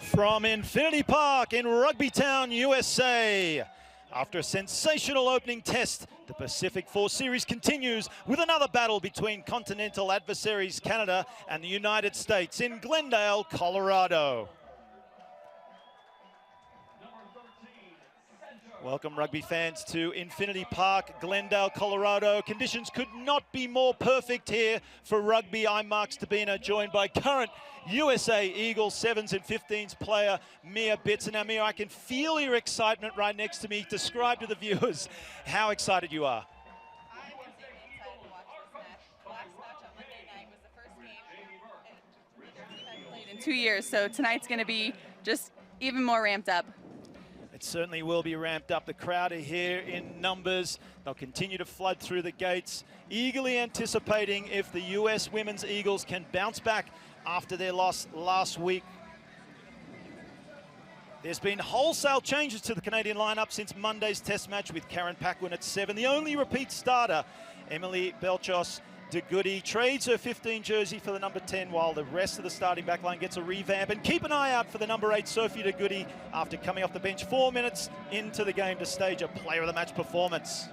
From Infinity Park in Rugby Town, USA. After a sensational opening test, the Pacific 4 Series continues with another battle between continental adversaries Canada and the United States in Glendale, Colorado. Welcome rugby fans to Infinity Park, Glendale, Colorado. Conditions could not be more perfect here for rugby. I'm Mark Stabina, joined by current USA Eagles 7s and 15s player Mia Bitts. Now Mia, I can feel your excitement right next to me. Describe to the viewers how excited you are. I was excited to watch this match. The last match on Monday night was the first game the team had played in 2 years, so tonight's going to be just even more ramped up. It certainly will be ramped up. The crowd are here in numbers. They'll continue to flood through the gates, eagerly anticipating if the US Women's Eagles can bounce back after their loss last week. There's been wholesale changes to the Canadian lineup since Monday's test match with Paquin at 7. The only repeat starter, Emily Belchos de Goody, trades her 15 jersey for the number 10, while the rest of the starting backline gets a revamp. And keep an eye out for the number 8, Sophie de Goody, after coming off the bench 4 minutes into the game to stage a player of the match performance.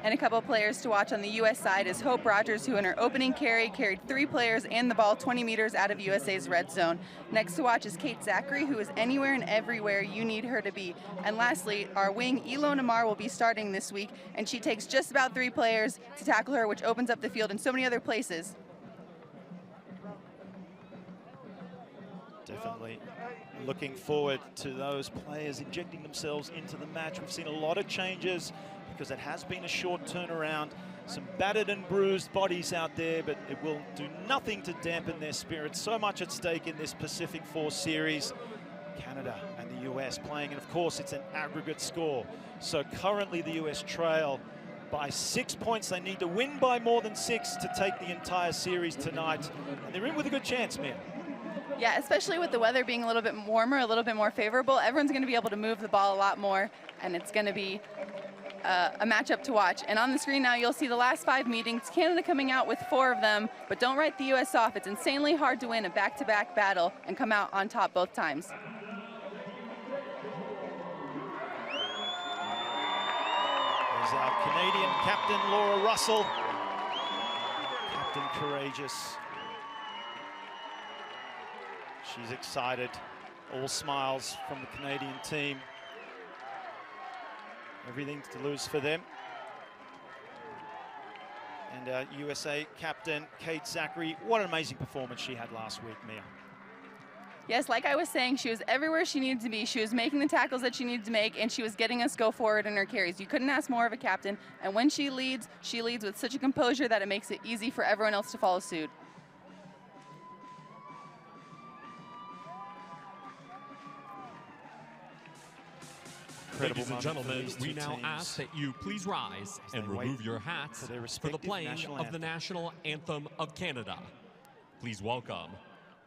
And a couple of players to watch on the US side is Hope Rogers, who in her opening carry carried 3 players and the ball 20 meters out of USA's red zone. Next to watch is Kate Zachary, who is anywhere and everywhere you need her to be. And lastly, our wing, Elo Namar, will be starting this week, and she takes just about 3 players to tackle her, which opens up the field in so many other places. Definitely looking forward to those players injecting themselves into the match. We've seen a lot of changes because it has been a short turnaround. Some battered and bruised bodies out there, but it will do nothing to dampen their spirits. So much at stake in this Pacific 4 Series. Canada and the US playing, and of course it's an aggregate score. So currently the US trail by 6 points. They need to win by more than 6 to take the entire series tonight. And they're in with a good chance, Mia. Yeah, especially with the weather being a little bit warmer, a little bit more favorable, everyone's going to be able to move the ball a lot more, and it's going to be a matchup to watch. And on the screen now, you'll see the last 5 meetings. Canada coming out with 4 of them, but don't write the US off. It's insanely hard to win a back-to-back battle and come out on top both times. There's our Canadian captain, Laura Russell. Captain courageous. She's excited. All smiles from the Canadian team. Everything to lose for them. And USA captain, Kate Zachary. What an amazing performance she had last week, Mia. Yes, like I was saying, she was everywhere she needed to be. She was making the tackles that she needed to make, and she was getting us go forward in her carries. You couldn't ask more of a captain. And when she leads with such a composure that it makes it easy for everyone else to follow suit. Ladies and gentlemen, we now ask that you please rise and remove your hats for the playing of the national anthem of Canada. Please welcome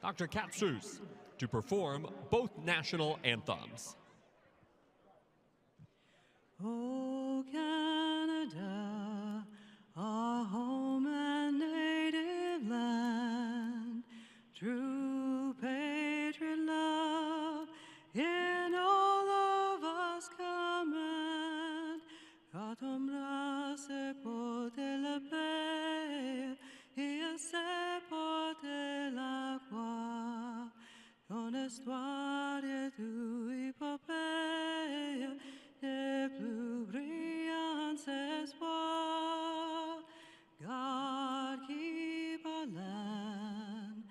Dr. Katsus to perform both national anthems. Oh, Canada, our home and native land, true patriot love in all of us command. Katombra se porte la paix, et se porte la croix. Ton histoire est une épopée des plus brillants espoirs. God keep our land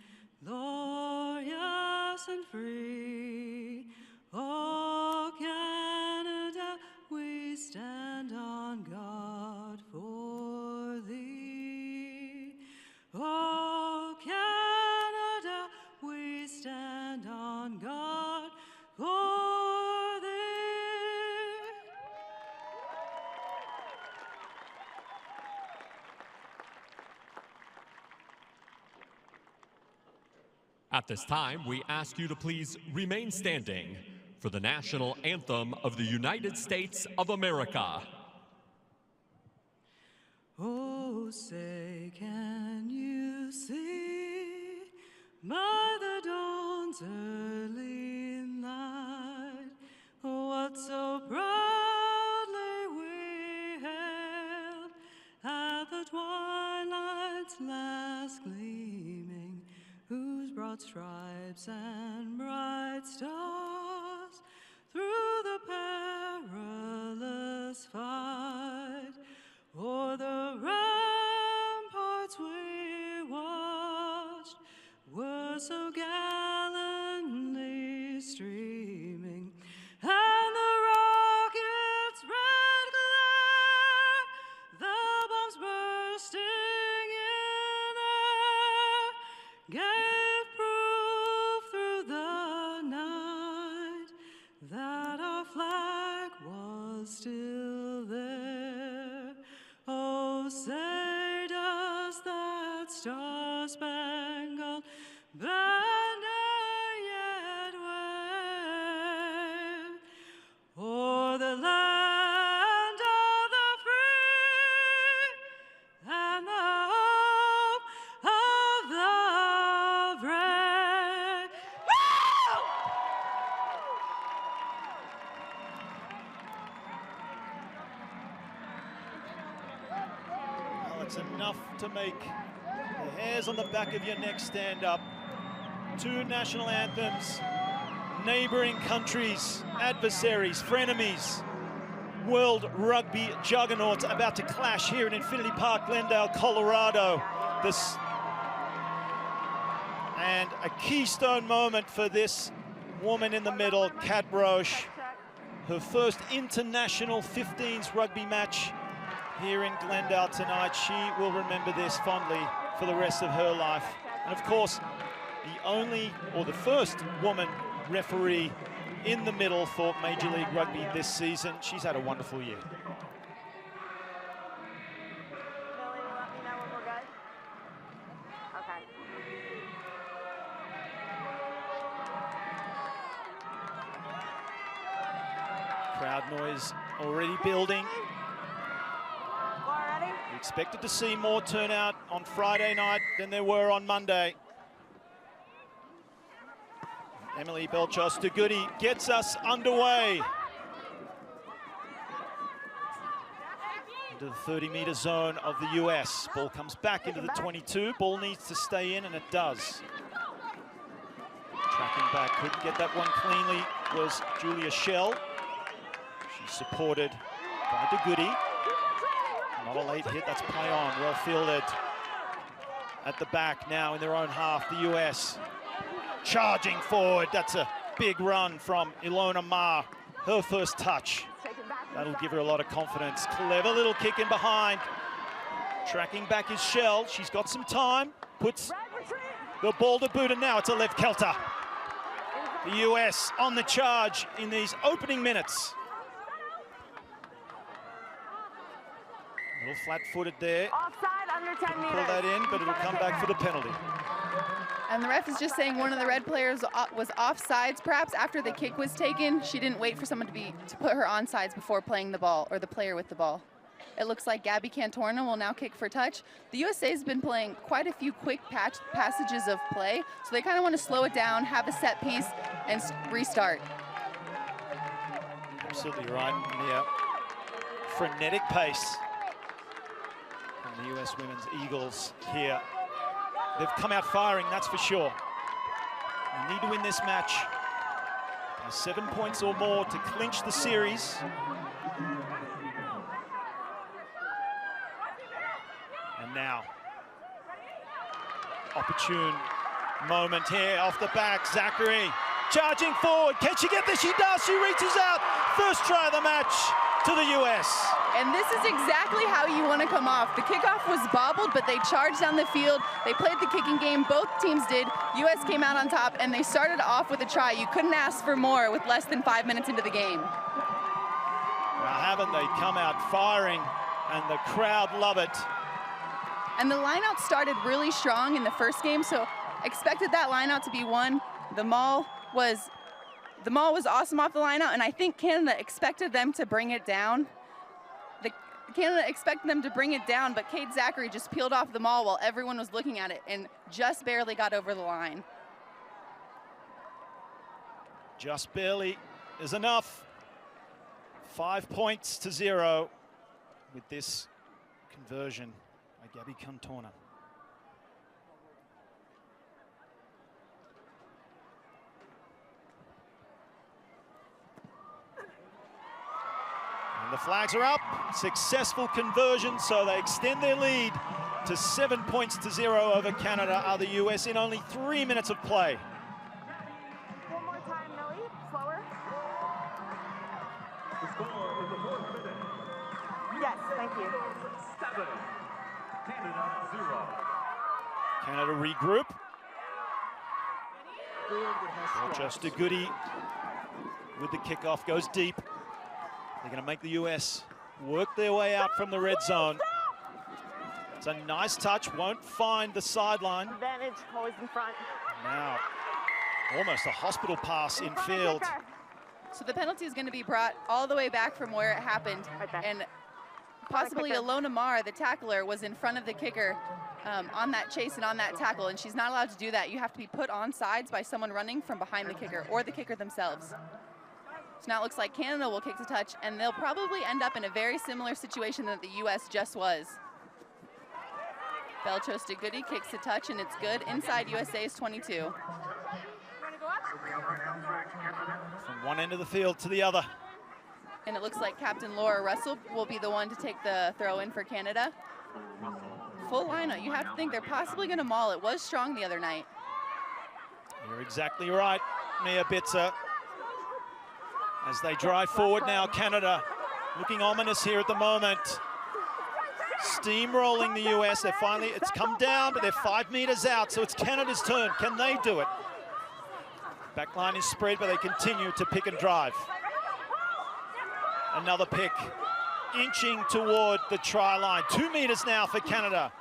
glorious and free. Oh, Canada, we stand on guard for thee. Oh, Canada, we stand on guard for thee. At this time, we ask you to please remain standing for the national anthem of the United States of America. Oh, say, can you see by the dawn's dawn's early light, what so proudly we hailed at the twilight's last gleaming, whose broad stripes and bright stars through the perilous fight o'er the ramparts we watched were so gallantly streaming, and the rockets' red glare, the bombs bursting in air, gave proof through the night that our flag was still there. Oh, say does that star-spangled banner yet wave o'er the land of the free and the hope of the brave? Well, it's enough to make the hairs on the back of your neck stand up. Two national anthems, neighboring countries, adversaries, frenemies, world rugby juggernauts about to clash here in Infinity Park, Glendale, Colorado. And a keystone moment for this woman in the middle, Kat Roche. Her first international 15s rugby match here in Glendale tonight. She will remember this fondly for the rest of her life. And of course, the first woman referee in the middle for Major League Rugby this season. She's had a wonderful year. Billy, will let me know when we're good? Okay. Crowd noise already building. Laura, ready? We expected to see more turnout on Friday night than there were on Monday. Emily Belchos-Degoody gets us underway. Into the 30-meter zone of the US. Ball comes back into the 22. Ball needs to stay in, and it does. Tracking back, couldn't get that one cleanly, was Julia Schell. She's supported by Degoody. Not a late hit, that's play on, well fielded. At the back now in their own half, the US. Charging forward, that's a big run from Ilona Ma. Her first touch. That'll give her a lot of confidence. Clever little kick in behind. Tracking back is Schell. She's got some time. Puts the ball to boot, and now it's a left kelter. The US on the charge in these opening minutes. A little flat-footed there. Offside under 10 meters. Pull that in, but it'll come back for the penalty. And the ref is just saying one of the red players was offsides, perhaps after the kick was taken. She didn't wait for someone to put her onsides before playing the ball, or the player with the ball. It looks like Gabby Cantorna will now kick for touch. The USA has been playing quite a few quick passages of play, so they kind of want to slow it down, have a set piece, and restart. Absolutely right. Yeah. Frenetic pace from the US Women's Eagles here. They've come out firing, that's for sure. They need to win this match by 7 points or more to clinch the series. And now, opportune moment here off the back. Zachary charging forward. Can she get this? She does. She reaches out. First try of the match to the US. And this is exactly how you want to come off. The kickoff was bobbled, but they charged down the field. They played the kicking game. Both teams did. US came out on top, and they started off with a try. You couldn't ask for more with less than 5 minutes into the game. Well, haven't they come out firing, and the crowd love it. And the lineout started really strong in the first game, so expected that lineout to be one. The maul was awesome off the lineout, and I think Canada expected them to bring it down. Canada expected them to bring it down, but Kate Zachary just peeled off the maul while everyone was looking at it and just barely got over the line. just barely is enough. 5 points to 0 with this conversion by Gabby Cantona. And the flags are up. Successful conversion, so they extend their lead to 7 points to 0 over Canada. Are the US in only 3 minutes of play. One more time, Millie. Slower. Yes, thank you. 7, Canada 0. Canada regroup. Rochester Goody with the kickoff, goes deep. They're going to make the US work their way out from the red zone. It's a nice touch, won't find the sideline. Advantage, always in front. Now, almost a hospital pass in field. So the penalty is going to be brought all the way back from where it happened. Right there. And possibly Alona Marr, the tackler, was in front of the kicker on that chase and on that tackle, and she's not allowed to do that. You have to be put on sides by someone running from behind the kicker or the kicker themselves. So now it looks like Canada will kick to touch, and they'll probably end up in a very similar situation that the US just was. Belchosta Goody kicks to touch, and it's good inside USA's 22. From one end of the field to the other. And it looks like Captain Laura Russell will be the one to take the throw in for Canada. Full lineup. You have to think they're possibly going to maul. It was strong the other night. You're exactly right, Mia Bitzer. As they drive forward now, Canada looking ominous here at the moment. Steamrolling the US. They're finally, it's come down, but they're 5 meters out, so it's Canada's turn. Can they do it? Backline is spread, but they continue to pick and drive. Another pick, inching toward the try line. 2 meters now for Canada.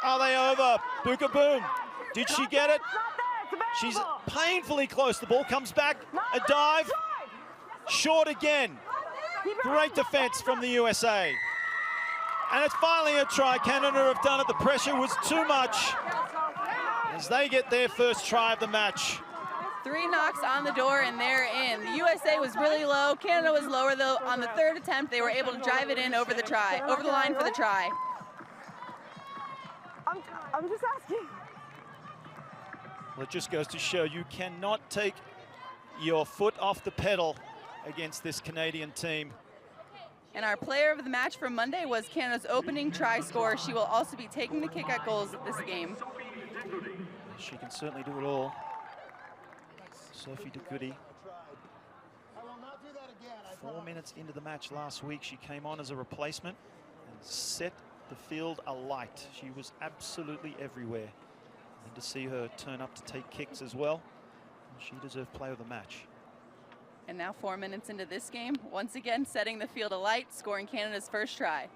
Are they over? Buka Boom. Did she get it? She's painfully close. The ball comes back. A dive. Short again. Great defense from the USA. And it's finally a try. Canada have done it. The pressure was too much as they get their first try of the match. 3 knocks on the door, and they're in. The USA was really low. Canada was lower, though. On the 3rd attempt, they were able to drive it in over the try, over the line for the try. I'm just asking. Well, it just goes to show you cannot take your foot off the pedal against this Canadian team. And our player of the match from Monday was Canada's opening try scorer. She will also be taking the kick at goals this game. She can certainly do it all. Sophie de Goody. 4 minutes into the match last week, she came on as a replacement and set the field alight. She was absolutely everywhere. And to see her turn up to take kicks as well, she deserved player of the match. And now 4 minutes into this game, once again setting the field alight, scoring Canada's first try.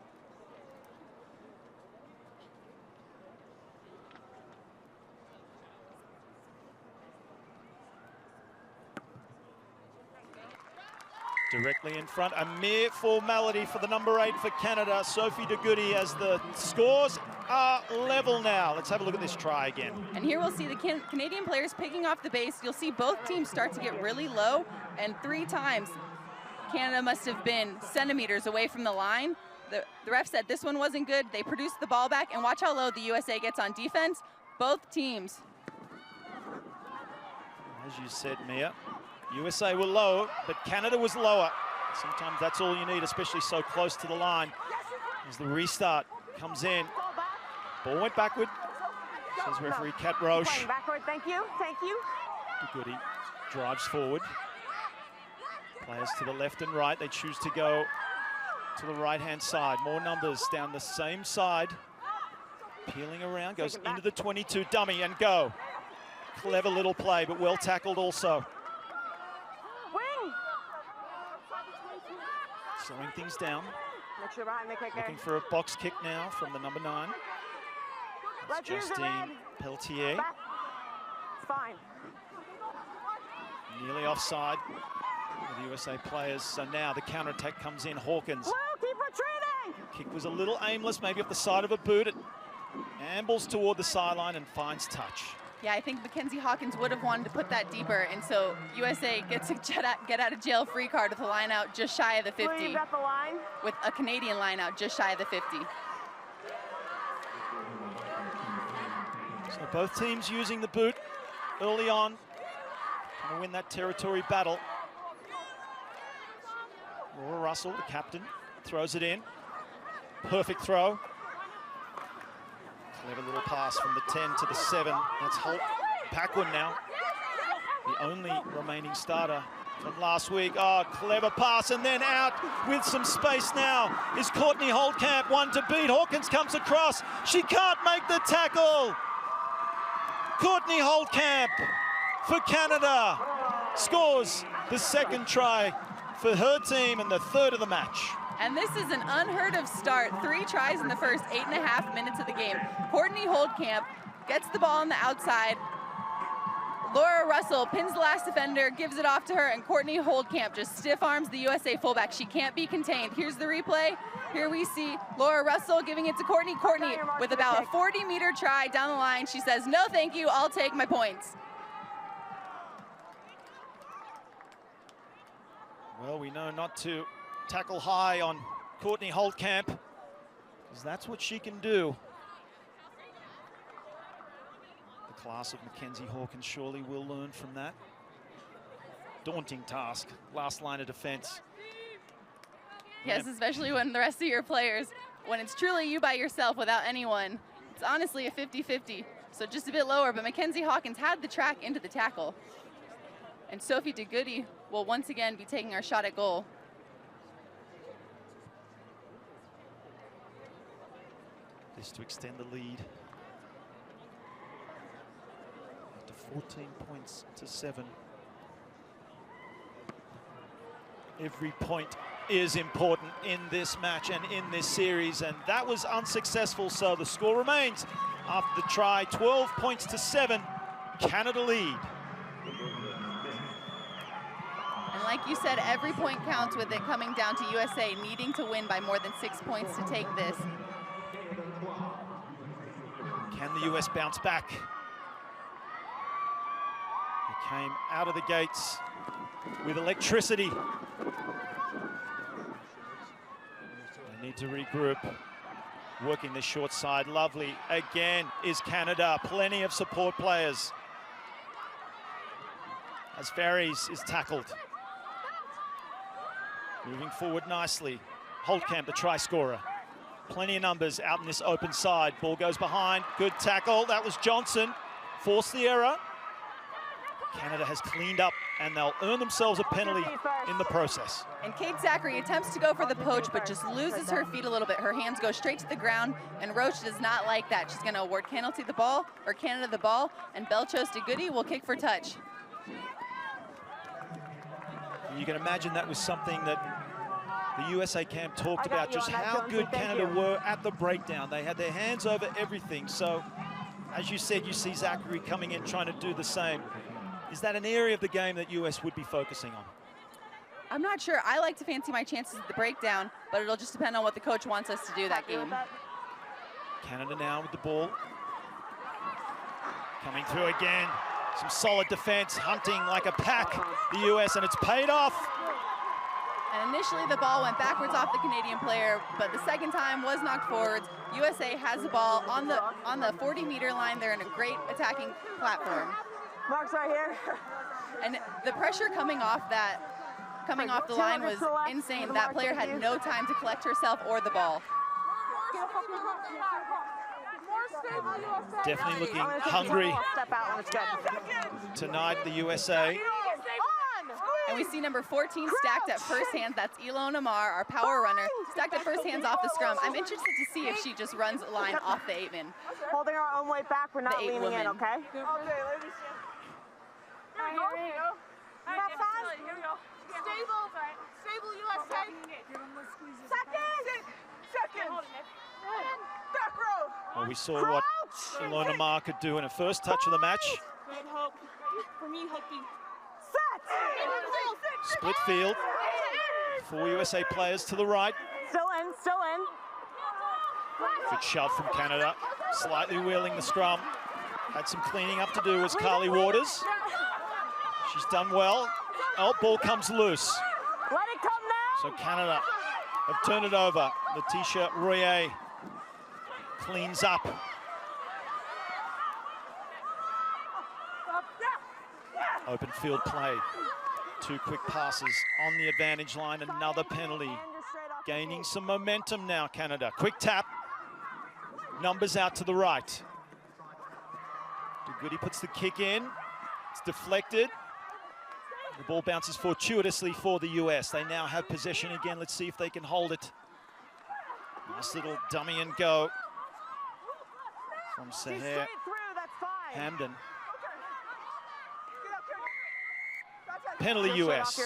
Directly in front, a mere formality for the number 8 for Canada, Sophie de Goody, as the scores are level now. Let's have a look at this try again. And here we'll see the Canadian players picking off the base. You'll see both teams start to get really low, and 3 times Canada must have been centimeters away from the line. The ref said this one wasn't good. They produced the ball back, and watch how low the USA gets on defense. Both teams. As you said, Mia, USA were low, but Canada was lower. Sometimes that's all you need, especially so close to the line. As the restart comes in. Ball went backward, says referee Kat Roche. Backward, thank you, thank you. De Goody drives forward. Players to the left and right, they choose to go to the right-hand side. More numbers down the same side. Peeling around, goes into the 22, dummy and go. Clever little play, but well tackled also. Slowing things down. Make sure behind the kicker. Looking for a box kick now from the number 9. It's Justine Pelletier. It's fine. Nearly offside with the USA players. So now the counterattack comes in. Hawkins. Whoa, keep retreating! Kick was a little aimless, maybe off the side of a boot. It ambles toward the sideline and finds touch. Yeah, I think Mackenzie Hawkins would have wanted to put that deeper, and so USA gets a get out of jail free card with a line out just shy of the 50. You got the line? With a Canadian line out just shy of the 50. So both teams using the boot early on, trying to win that territory battle. Laura Russell, the captain, throws it in. Perfect throw. Clever little pass from the 10 to the 7. That's Paquin now, the only remaining starter from last week. Oh, clever pass, and then out with some space now is Courtney Holdcamp, one to beat. Hawkins comes across. She can't make the tackle. Courtney Holdcamp for Canada scores the second try for her team and the third of the match. And this is an unheard of start. 3 tries in the first 8.5 minutes of the game. Courtney Holdcamp gets the ball on the outside. Laura Russell pins the last defender, gives it off to her, and Courtney Holdcamp just stiff arms the USA fullback. She can't be contained. Here's the replay. Here we see Laura Russell giving it to Courtney. Courtney with about a 40-meter try down the line. She says, no, thank you, I'll take my points. Well, we know not to tackle high on Courtney Holdcamp, because that's what she can do. The class of Mackenzie Hawkins surely will learn from that. Daunting task, last line of defense. Yes, especially when the rest of your players, when it's truly you by yourself without anyone, it's honestly a 50-50. So just a bit lower, but Mackenzie Hawkins had the track into the tackle. And Sophie DeGoody will once again be taking our shot at goal. This to extend the lead to 14 points to 7. Every point is important in this match and in this series, and that was unsuccessful, so the score remains after the try, 12 points to 7, Canada lead. And like you said, every point counts, with it coming down to USA needing to win by more than 6 points to take this. Can the US bounce back? They came out of the gates with electricity. They need to regroup. Working the short side, lovely. Again is Canada, plenty of support players. As Ferries is tackled. Moving forward nicely. Holdcamp, the try scorer. Plenty of numbers out in this open side. Ball goes behind, good tackle. That was Johnson, forced the error. Canada has cleaned up, and they'll earn themselves a penalty in the process. And Kate Zachary attempts to go for the poach, but just loses her feet a little bit. Her hands go straight to the ground, and Roche does not like that. She's gonna award Canada the ball, and Belchos DeGoody will kick for touch. You can imagine that was something that the USA camp talked about, just how good Canada were at the breakdown. They had their hands over everything. So, as you said, you see Zachary coming in trying to do the same. Is that an area of the game that US would be focusing on? I'm not sure. I like to fancy my chances at the breakdown, but it'll just depend on what the coach wants us to do that game. Canada now with the ball. Coming through again. Some solid defense, hunting like a pack, the US, and it's paid off. And initially the ball went backwards off the Canadian player, but the second time was knocked forwards. USA has the ball on the 40-meter line. They're in a great attacking platform. Mark's right here. And the pressure coming off the line was insane. That player had no time to collect herself or the ball. Definitely looking hungry tonight, the USA. And we see number 14 stacked at first hands. That's Ilona Mar, our power runner, stacked at first hands off the scrum. I'm interested to see if she just runs a line off the 8-man. Holding our own weight back, we're not leaning in, okay? Okay, ladies. Here we go. All right, here we go. Stable USA. Second. Back row. Well, we saw what Ilona Mar could do in her first touch of the match. Good hope. For me, hoping. Split field. 4 USA players to the right. Still in. Good shove from Canada. Slightly wheeling the scrum. Had some cleaning up to do was Carly Waters. She's done well. Oh, ball comes loose. Let it come now. So Canada have turned it over. Letitia Royer cleans up. Open field play. 2 quick passes on the advantage line. Another penalty. Gaining some momentum now, Canada. Quick tap. Numbers out to the right. DeGoody puts the kick in. It's deflected. The ball bounces fortuitously for the US. They now have possession again. Let's see if they can hold it. Nice little dummy and go from Sahar Hamden. Penalty US.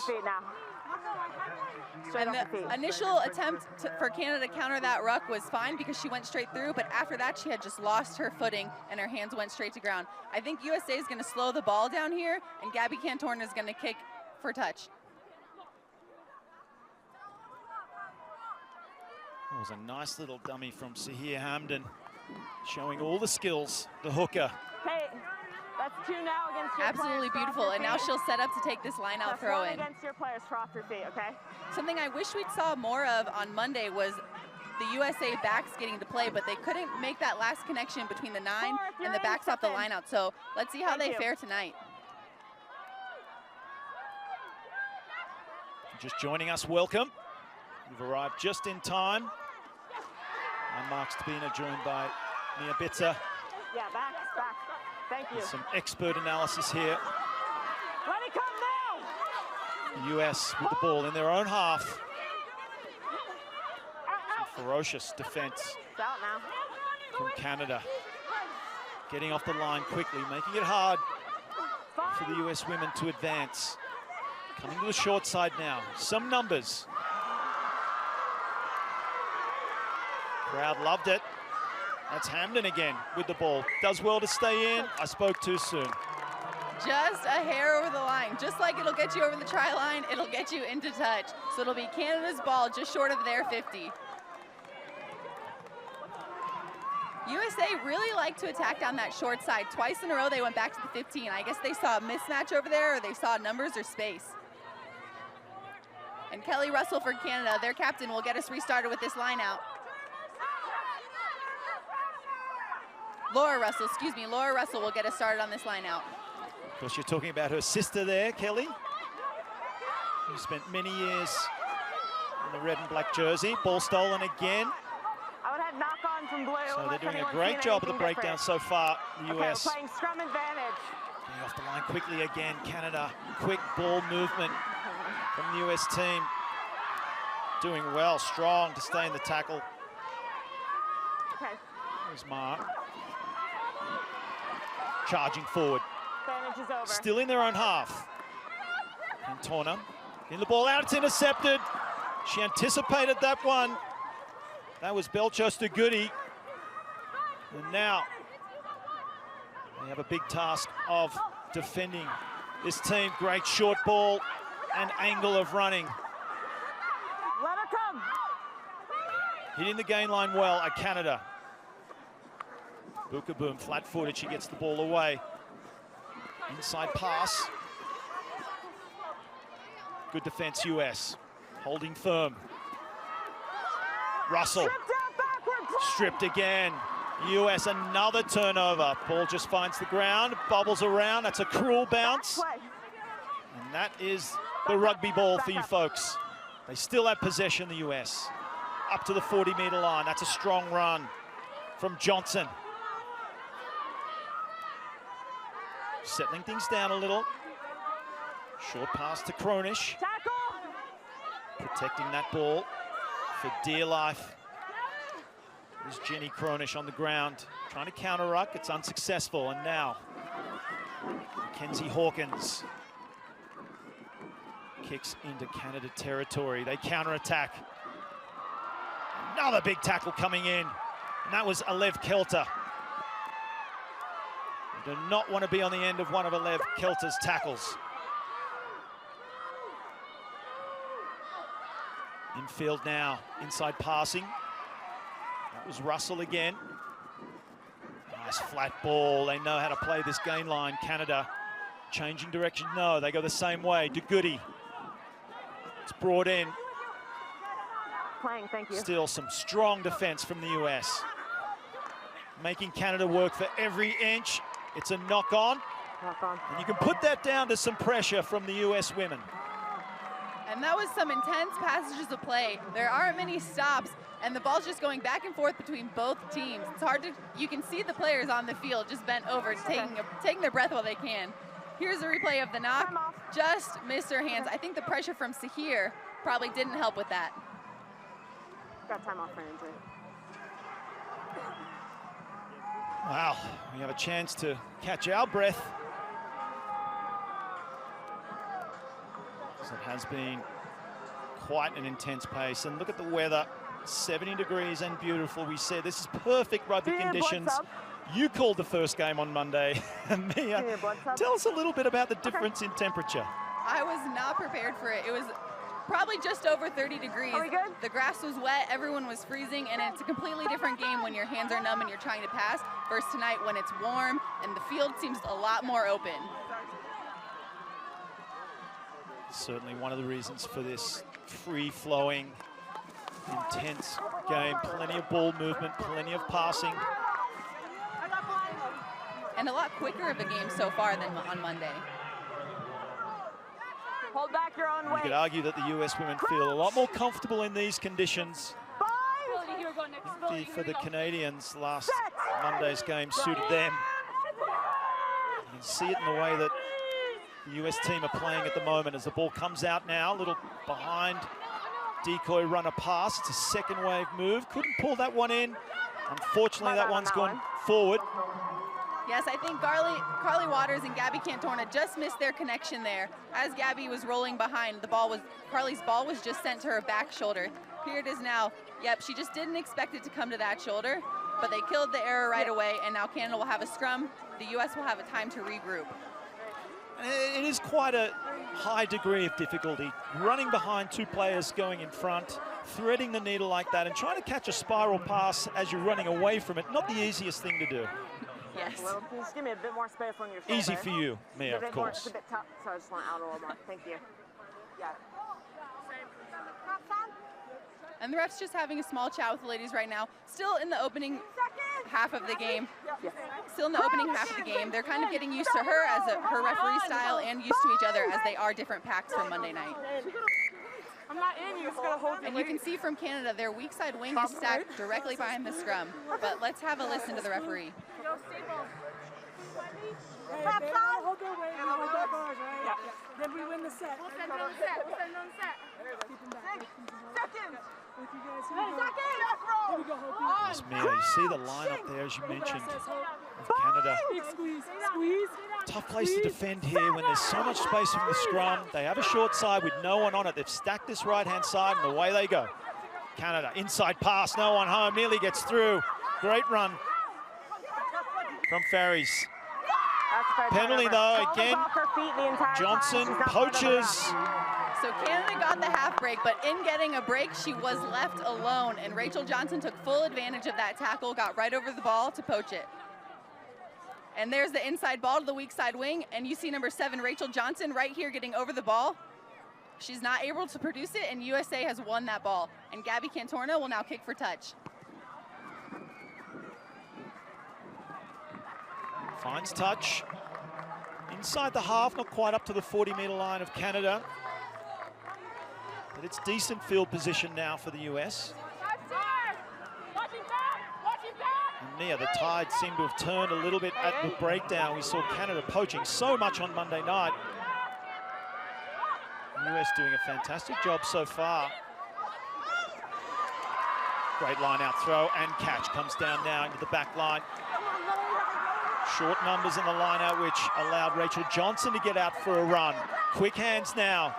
And the initial attempt for Canada to counter that ruck was fine because she went straight through, but after that she had just lost her footing and her hands went straight to ground. I think USA is going to slow the ball down here, and Gabby Cantorn is going to kick for touch. It was a nice little dummy from Sahar Hamden, showing all the skills, the hooker. Hey, that's 2 now against your Absolutely players. beautiful, and now she'll set up to take this line out throw in. Against your players for off your feet, okay? Something I wish we'd saw more of on Monday was the USA backs getting to play, but they couldn't make that last connection between the 9 and the backs off the line out. So let's see how they fare tonight. Just joining us, welcome. You've arrived just in time. I'm Mark Stabina, joined by Mia Bitzer. Yeah, back. Thank you. Some expert analysis here. Let it come now. The US with the ball in their own half. Some ferocious defense It's out now. from Canada. Getting off the line quickly, making it hard for the US women to advance. Coming to the short side now. Some numbers. Crowd loved it. That's Hamden again with the ball. Does well to stay in. I spoke too soon. Just a hair over the line. Just like it'll get you over the try line, it'll get you into touch. So it'll be Canada's ball just short of their 50. USA really like to attack down that short side. Twice in a row they went back to the 15. I guess they saw a mismatch over there, or they saw numbers or space. And Kelly Russell for Canada, their captain, will get us restarted with this line out. Laura Russell will get us started on this line out. Of course, you're talking about her sister there, Kelly, who spent many years in the red and black jersey. Ball stolen again. I would have knock on from blue. So they're doing a great job of the breakdown so far, the US. We're playing scrum advantage. Getting off the line quickly again, Canada. Quick ball movement from the US team. Doing well, strong to stay in the tackle. Okay. There's Mark. Charging forward. Advantage is over. Still in their own half. And Torna getting the ball out, it's intercepted. She anticipated that one. That was Belchos DeGoody. And now they have a big task of defending this team. Great short ball and angle of running. Let her come. Hitting the gain line well at Canada. Bukaboom, flat-footed, she gets the ball away. Inside pass. Good defense, US. Holding firm. Russell. Stripped again. US, another turnover. Ball just finds the ground, bobbles around. That's a cruel bounce. And that is the rugby ball for you folks. They still have possession, the US. Up to the 40-meter line. That's a strong run from Johnson. Settling things down a little. Short pass to Cronish. Protecting that ball for dear life. There's Jenny Cronish on the ground, trying to counter ruck. It's unsuccessful, and now Mackenzie Hawkins kicks into Canada territory. They counter-attack. Another big tackle coming in, and that was Alev Kelter. You do not want to be on the end of one of Alev Kelter's tackles. Infield now, inside passing. That was Russell again. Nice flat ball. They know how to play this gain line. Canada changing direction. No, they go the same way. DeGoody. It's brought in. Playing, thank you. Still some strong defense from the US. Making Canada work for every inch. It's a knock on. Knock on. And you can put that down to some pressure from the US women. And that was some intense passages of play. There aren't many stops, and the ball's just going back and forth between both teams. It's hard to, you can see the players on the field just bent over, taking their breath while they can. Here's a replay of the knock. Just missed her hands. I think the pressure from Sahir probably didn't help with that. Got time off for injury. Wow, we have a chance to catch our breath. So it has been quite an intense pace. And look at the weather, 70 degrees and beautiful. We said this is perfect rugby conditions. You called the first game on Monday. Mia, tell us a little bit about the difference in temperature. I was not prepared for it. It was probably just over 30 degrees. Are we good? The grass was wet, everyone was freezing, and it's a completely different game when your hands are numb and you're trying to pass versus tonight when it's warm and the field seems a lot more open. Certainly one of the reasons for this free-flowing, intense game. Plenty of ball movement, plenty of passing. And a lot quicker of a game so far than on Monday. Hold back your own You weight. could argue that the US women feel a lot more comfortable in these conditions. For the Canadians, last Monday's game suited them. You can see it in the way that the US team are playing at the moment as the ball comes out now, a little behind decoy runner pass. It's a second wave move. Couldn't pull that one in. Unfortunately, that one's gone forward. Yes, I think Carly Waters and Gabby Cantorna just missed their connection there. As Gabby was rolling behind, Carly's ball was just sent to her back shoulder. Here it is now. Yep, she just didn't expect it to come to that shoulder, but they killed the error right away, and now Canada will have a scrum. The US will have a time to regroup. It is quite a high degree of difficulty. Running behind two players going in front, threading the needle like that, and trying to catch a spiral pass as you're running away from it. Not the easiest thing to do. Yes. Well, just give me a bit more space on your shoulder. Easy for you, Mia, of course. It's a bit tough, so I just want out a little more. Thank you. Yeah. And the ref's just having a small chat with the ladies right now. Still in the opening half of the game. Still in the opening half of the game. They're kind of getting used to her as her referee style and used to each other as they are different packs from Monday night. I'm not in, you just gotta hold And you can see from Canada, their weak side wing is stacked directly behind the scrum. But let's have a listen to the referee. Go stable. Hold their weight, hold their bars, right? Yeah. Then we win the set. We'll send it on set. We'll send it on set. Keep them back. Seconds. Thank you guys. Here we go. Second. Here we go, Hope. Yes, Mia, you see the lineup there, as you mentioned, of Canada. Big squeeze. Squeeze. Tough place to defend here when there's so much space from the scrum. They have a short side with no one on it. They've stacked this right-hand side, and away they go. Canada, inside pass, no one home, nearly gets through. Great run from Ferries. Penalty though, again, Johnson poaches. So Canada got the half break, but in getting a break, she was left alone, and Rachel Johnson took full advantage of that tackle, got right over the ball to poach it. And there's the inside ball to the weak side wing, and you see number 7, Rachel Johnson, right here getting over the ball. She's not able to produce it, and USA has won that ball. And Gabby Cantorna will now kick for touch. Finds touch. Inside the half, not quite up to the 40-meter line of Canada. But it's decent field position now for the US. And Mia, the tide seemed to have turned a little bit at the breakdown. We saw Canada poaching so much on Monday night. The US doing a fantastic job so far. Great line out throw and catch comes down now into the back line. Short numbers in the line out, which allowed Rachel Johnson to get out for a run. Quick hands now.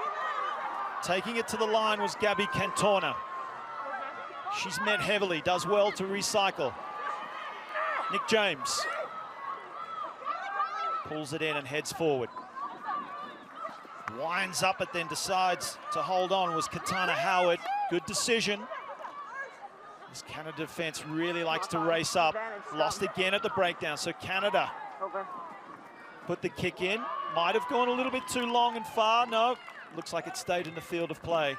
Taking it to the line was Gabby Cantorna. She's met heavily, does well to recycle. Nick James pulls it in and heads forward. Winds up but then decides to hold on was Katana Howard. Good decision. This Canada defense really likes to race up. Lost again at the breakdown, so Canada put the kick in. Might have gone a little bit too long and far. No, looks like it stayed in the field of play.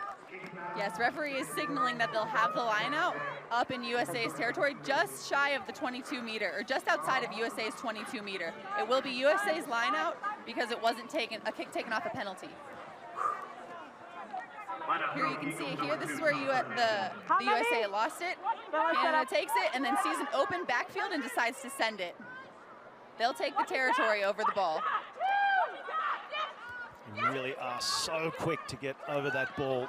Yes, referee is signaling that they'll have the line out up in USA's territory, just shy of the 22-meter, or just outside of USA's 22-meter. It will be USA's line out because it wasn't a kick taken off a penalty. Here you can see it here. This is where the USA lost it. Canada takes it and then sees an open backfield and decides to send it. They'll take the territory over the ball. They really are so quick to get over that ball.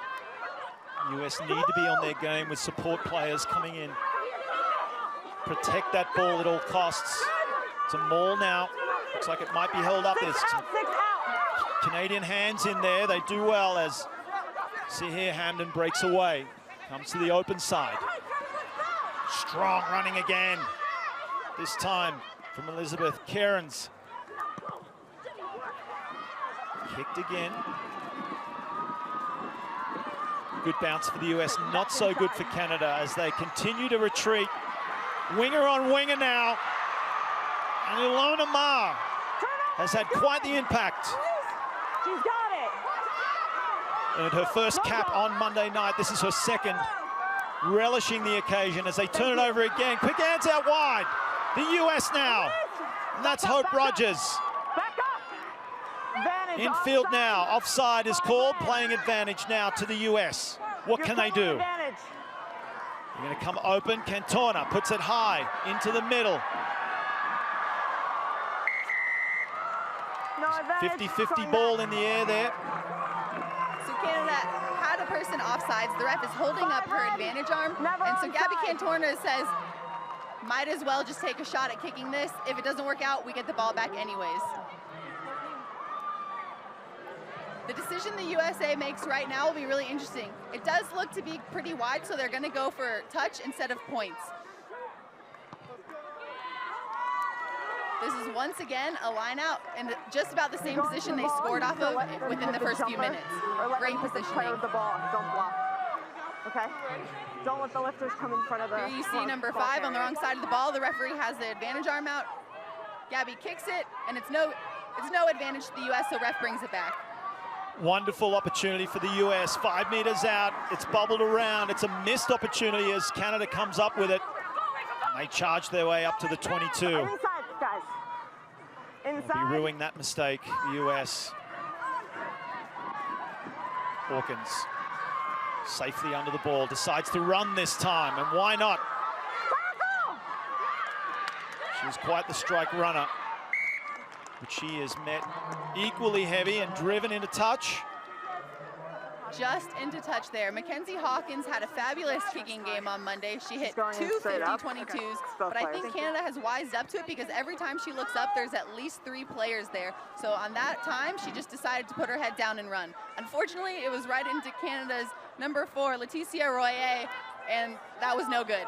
US need to be on their game with support players coming in. Protect that ball at all costs. It's a maul now. Looks like it might be held up. There's some Canadian hands in there. They do well as see here Hamden breaks away. Comes to the open side. Strong running again. This time from Elizabeth Cairns. Kicked again. Good bounce for the US, not so good for Canada as they continue to retreat. Winger on winger now. And Ilona Ma has had quite the impact. She's got it. And her first cap on Monday night. This is her second. Relishing the occasion as they turn it over again. Quick hands out wide. The US now. And that's Hope Rogers. Infield now, offside is called, playing advantage now to the US. What can they do? They're going to come open, Cantona puts it high into the middle. 50-50 ball in the air there. So Canada had a person offsides, the ref is holding up her advantage arm, and so Gabby Cantona says, might as well just take a shot at kicking this. If it doesn't work out, we get the ball back anyways. The decision the USA makes right now will be really interesting. It does look to be pretty wide, so they're going to go for touch instead of points. This is once again a line out in just about the same position they scored off of within the first few minutes. Great positioning. With the ball, don't block. Okay? Don't let the lifters come in front of the... Here you see number 5 on the wrong side of the ball. The referee has the advantage arm out. Gabby kicks it, and it's no advantage to the US, so ref brings it back. Wonderful opportunity for the US, 5 meters out. It's bubbled around. It's a missed opportunity as Canada comes up with it. And they charge their way up to the 22. Inside, guys. Inside. They'll be ruining that mistake, the US. Hawkins safely under the ball, decides to run this time, and why not? She was quite the strike runner. But she is met equally heavy and driven into touch. Just into touch there. Mackenzie Hawkins had a fabulous kicking game on Monday. She hit 2 50-22s, but I think Canada has wised up to it because every time she looks up, there's at least 3 players there. So on that time, she just decided to put her head down and run. Unfortunately, it was right into Canada's number 4, Leticia Royer, and that was no good.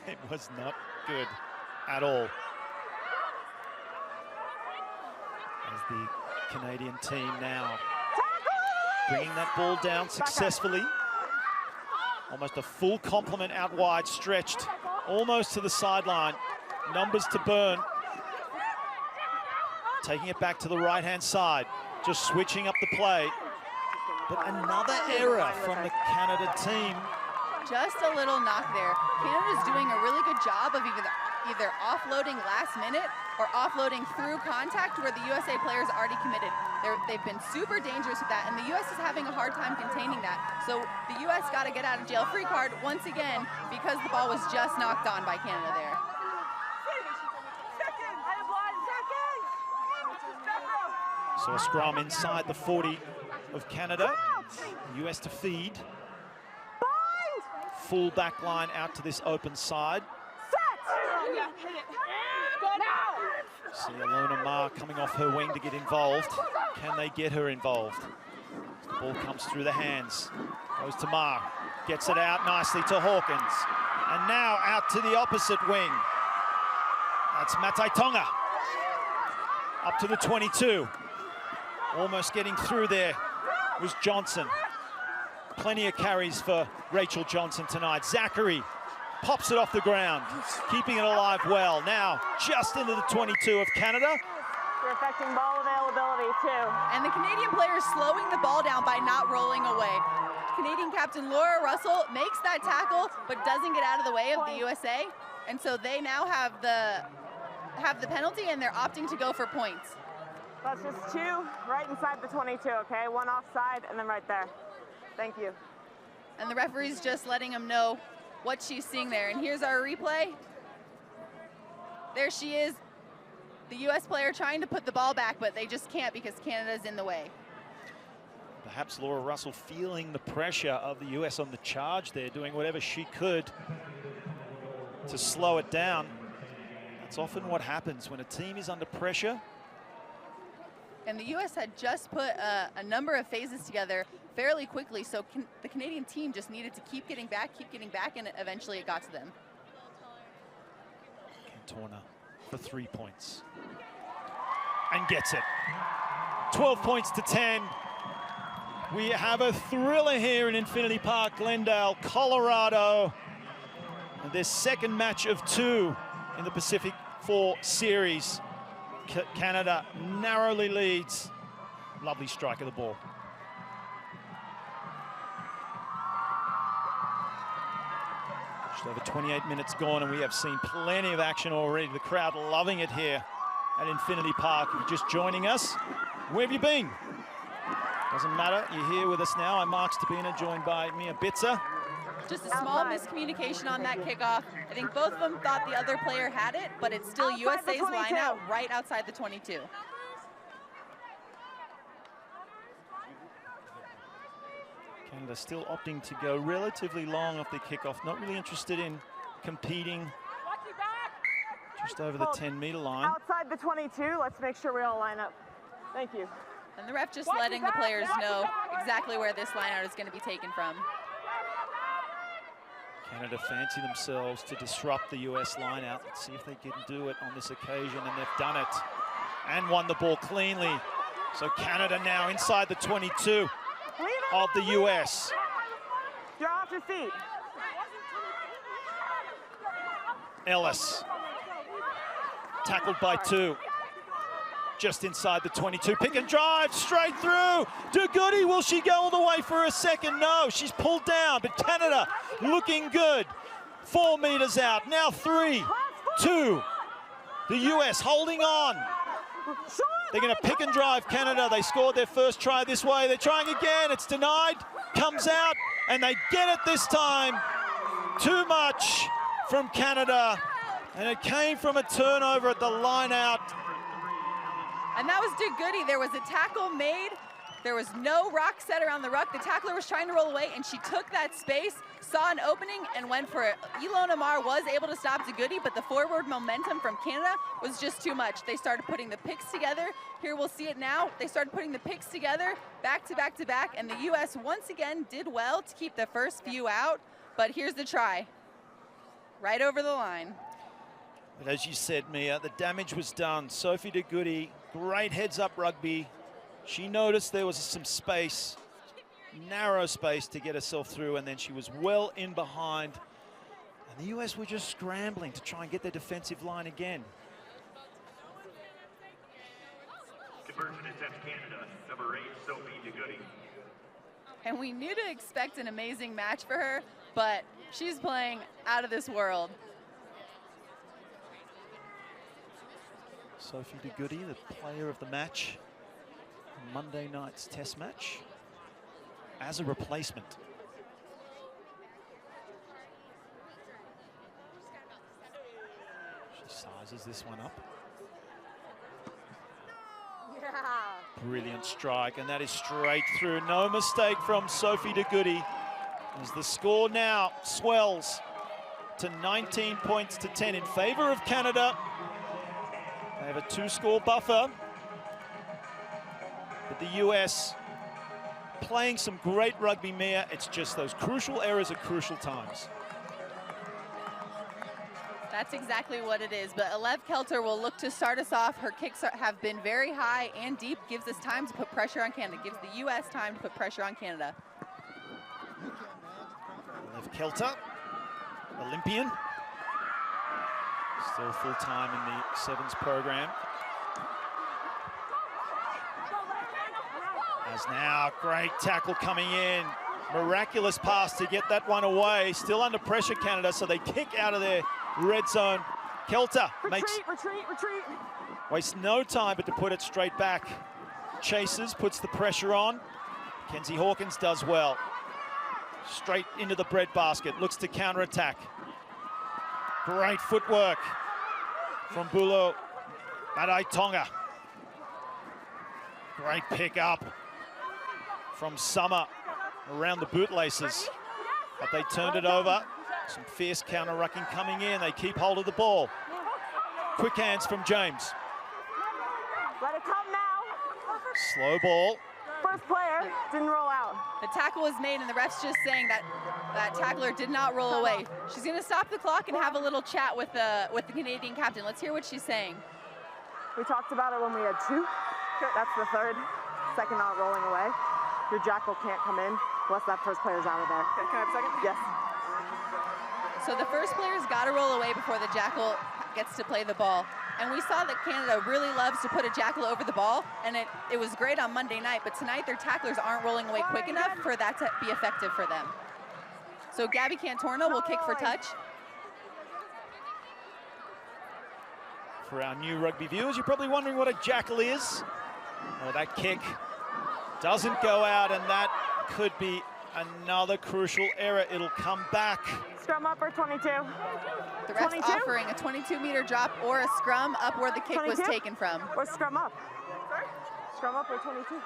It was not good at all. As the Canadian team now bringing that ball down successfully. Almost a full complement out wide, stretched almost to the sideline. Numbers to burn. Taking it back to the right-hand side, just switching up the play. But another error from the Canada team. Just a little knock there. Canada's doing a really good job of either offloading last minute or offloading through contact where the USA players already committed. They've been super dangerous with that, and the US is having a hard time containing that. So the US got to get out of jail free card once again because the ball was just knocked on by Canada there. So a scrum inside the 40 of Canada. US to feed. Full back line out to this open side. See Ilona Ma coming off her wing to get involved. Can they get her involved? The ball comes through the hands. Goes to Ma. Gets it out nicely to Hawkins. And now out to the opposite wing. That's Matai Tonga. Up to the 22. Almost getting through there was Johnson. Plenty of carries for Rachel Johnson tonight. Zachary pops it off the ground, keeping it alive well. Now, just into the 22 of Canada. You're affecting ball availability too. And the Canadian player is slowing the ball down by not rolling away. Canadian captain Laura Russell makes that tackle, but doesn't get out of the way of the USA. And so they now have the penalty, and they're opting to go for points. That's just 2 right inside the 22, okay? 1 offside and then right there. Thank you. And the referee's just letting them know what she's seeing there. And here's our replay. There she is, the US player trying to put the ball back, but they just can't because Canada's in the way. Perhaps Laura Russell feeling the pressure of the US on the charge there, doing whatever she could to slow it down. That's often what happens when a team is under pressure. And the US had just put a number of phases together fairly quickly, so the Canadian team just needed to keep getting back, and eventually it got to them. Cantona for 3 points. And gets it. 12 points to 10. We have a thriller here in Infinity Park, Glendale, Colorado. And their second match of 2 in the Pacific 4 series. Canada narrowly leads. Lovely strike of the ball. Just over 28 minutes gone, and we have seen plenty of action already. The crowd loving it here at Infinity Park. If you're just joining us, where have you been? Doesn't matter, you're here with us now. I'm Mark Stabina, joined by Mia Bitzer. Just a small miscommunication on that kickoff. I think both of them thought the other player had it, but it's still USA's line out right outside the 22. Canada still opting to go relatively long off the kickoff, not really interested in competing just over the 10-meter line. Outside the 22, let's make sure we all line up. Thank you. And the ref just letting the players know exactly where this line out is going to be taken from. Canada fancy themselves to disrupt the US line out. Let's see if they can do it on this occasion, and they've done it and won the ball cleanly. So Canada now inside the 22 of the US. Draw off your feet. Ellis, tackled by 2. Just inside the 22, pick and drive, straight through. DeGoody, will she go all the way for a second? No, she's pulled down, but Canada looking good. 4 meters out, now 3, 2. The US holding on. They're gonna pick and drive Canada. They scored their first try this way. They're trying again, it's denied, comes out, and they get it this time. Too much from Canada, and it came from a turnover at the line out. And that was DeGoody. There was a tackle made. There was no rock set around the ruck. The tackler was trying to roll away, and she took that space, saw an opening, and went for it. Ilona Mar was able to stop DeGoody, but the forward momentum from Canada was just too much. They started putting the picks together. Here we'll see it now. They started putting the picks together, back to back to back, and the US once again did well to keep the first few out, but here's the try. Right over the line. But as you said, Mia, the damage was done. Sophie DeGoody, great heads-up rugby. She noticed there was some space, narrow space to get herself through, and then she was well in behind. And the US were just scrambling to try and get their defensive line again. Conversion attempt Canada, number 8, Sophie DeGoody. And we knew to expect an amazing match for her, but she's playing out of this world. Sophie DeGoody, the player of the match, Monday night's test match, as a replacement. She sizes this one up. Yeah. Brilliant strike, and that is straight through. No mistake from Sophie DeGoody, as the score now swells to 19 points to 10 in favor of Canada. They have a 2-score buffer, but the US playing some great rugby, Mia. It's just those crucial errors at crucial times. That's exactly what it is, but Alev Kelter will look to start us off. Her kicks have been very high and deep, gives us time to put pressure on Canada, gives the US time to put pressure on Canada. Alev Kelter Olympian. Still full-time in the sevens program. As now, great tackle coming in. Miraculous pass to get that one away. Still under pressure, Canada, so they kick out of their red zone. Kelter wastes no time but to put it straight back. Chases, puts the pressure on. Kenzie Hawkins does well. Straight into the breadbasket, looks to counter-attack. Great footwork from Bulo Madai Tonga. Great pick up from Summer around the bootlaces, but they turned it over. Some fierce counter-rucking coming in. They keep hold of the ball. Quick hands from James. Let it come now. Slow ball. First player didn't roll out. The tackle was made, and the ref's just saying that that tackler did not roll away. She's going to stop the clock and have a little chat with the Canadian captain. Let's hear what she's saying. We talked about it when we had 2. That's the third. Second not rolling away. Your jackal can't come in unless that first player's out of there. Okay, can I have a second? Yes. So the first player's got to roll away before the jackal gets to play the ball. And we saw that Canada really loves to put a jackal over the ball, and it was great on Monday night, but tonight their tacklers aren't rolling away quick enough for that to be effective for them. So Gabby Cantorno will kick for touch. For our new rugby viewers, you're probably wondering what a jackal is. Oh, that kick doesn't go out, and that could be another crucial error. It'll come back. Scrum up or 22? The ref's 22? Offering a 22-meter drop or a scrum up where the kick 22? Was taken from. Or scrum up. Sorry? Scrum up or 22?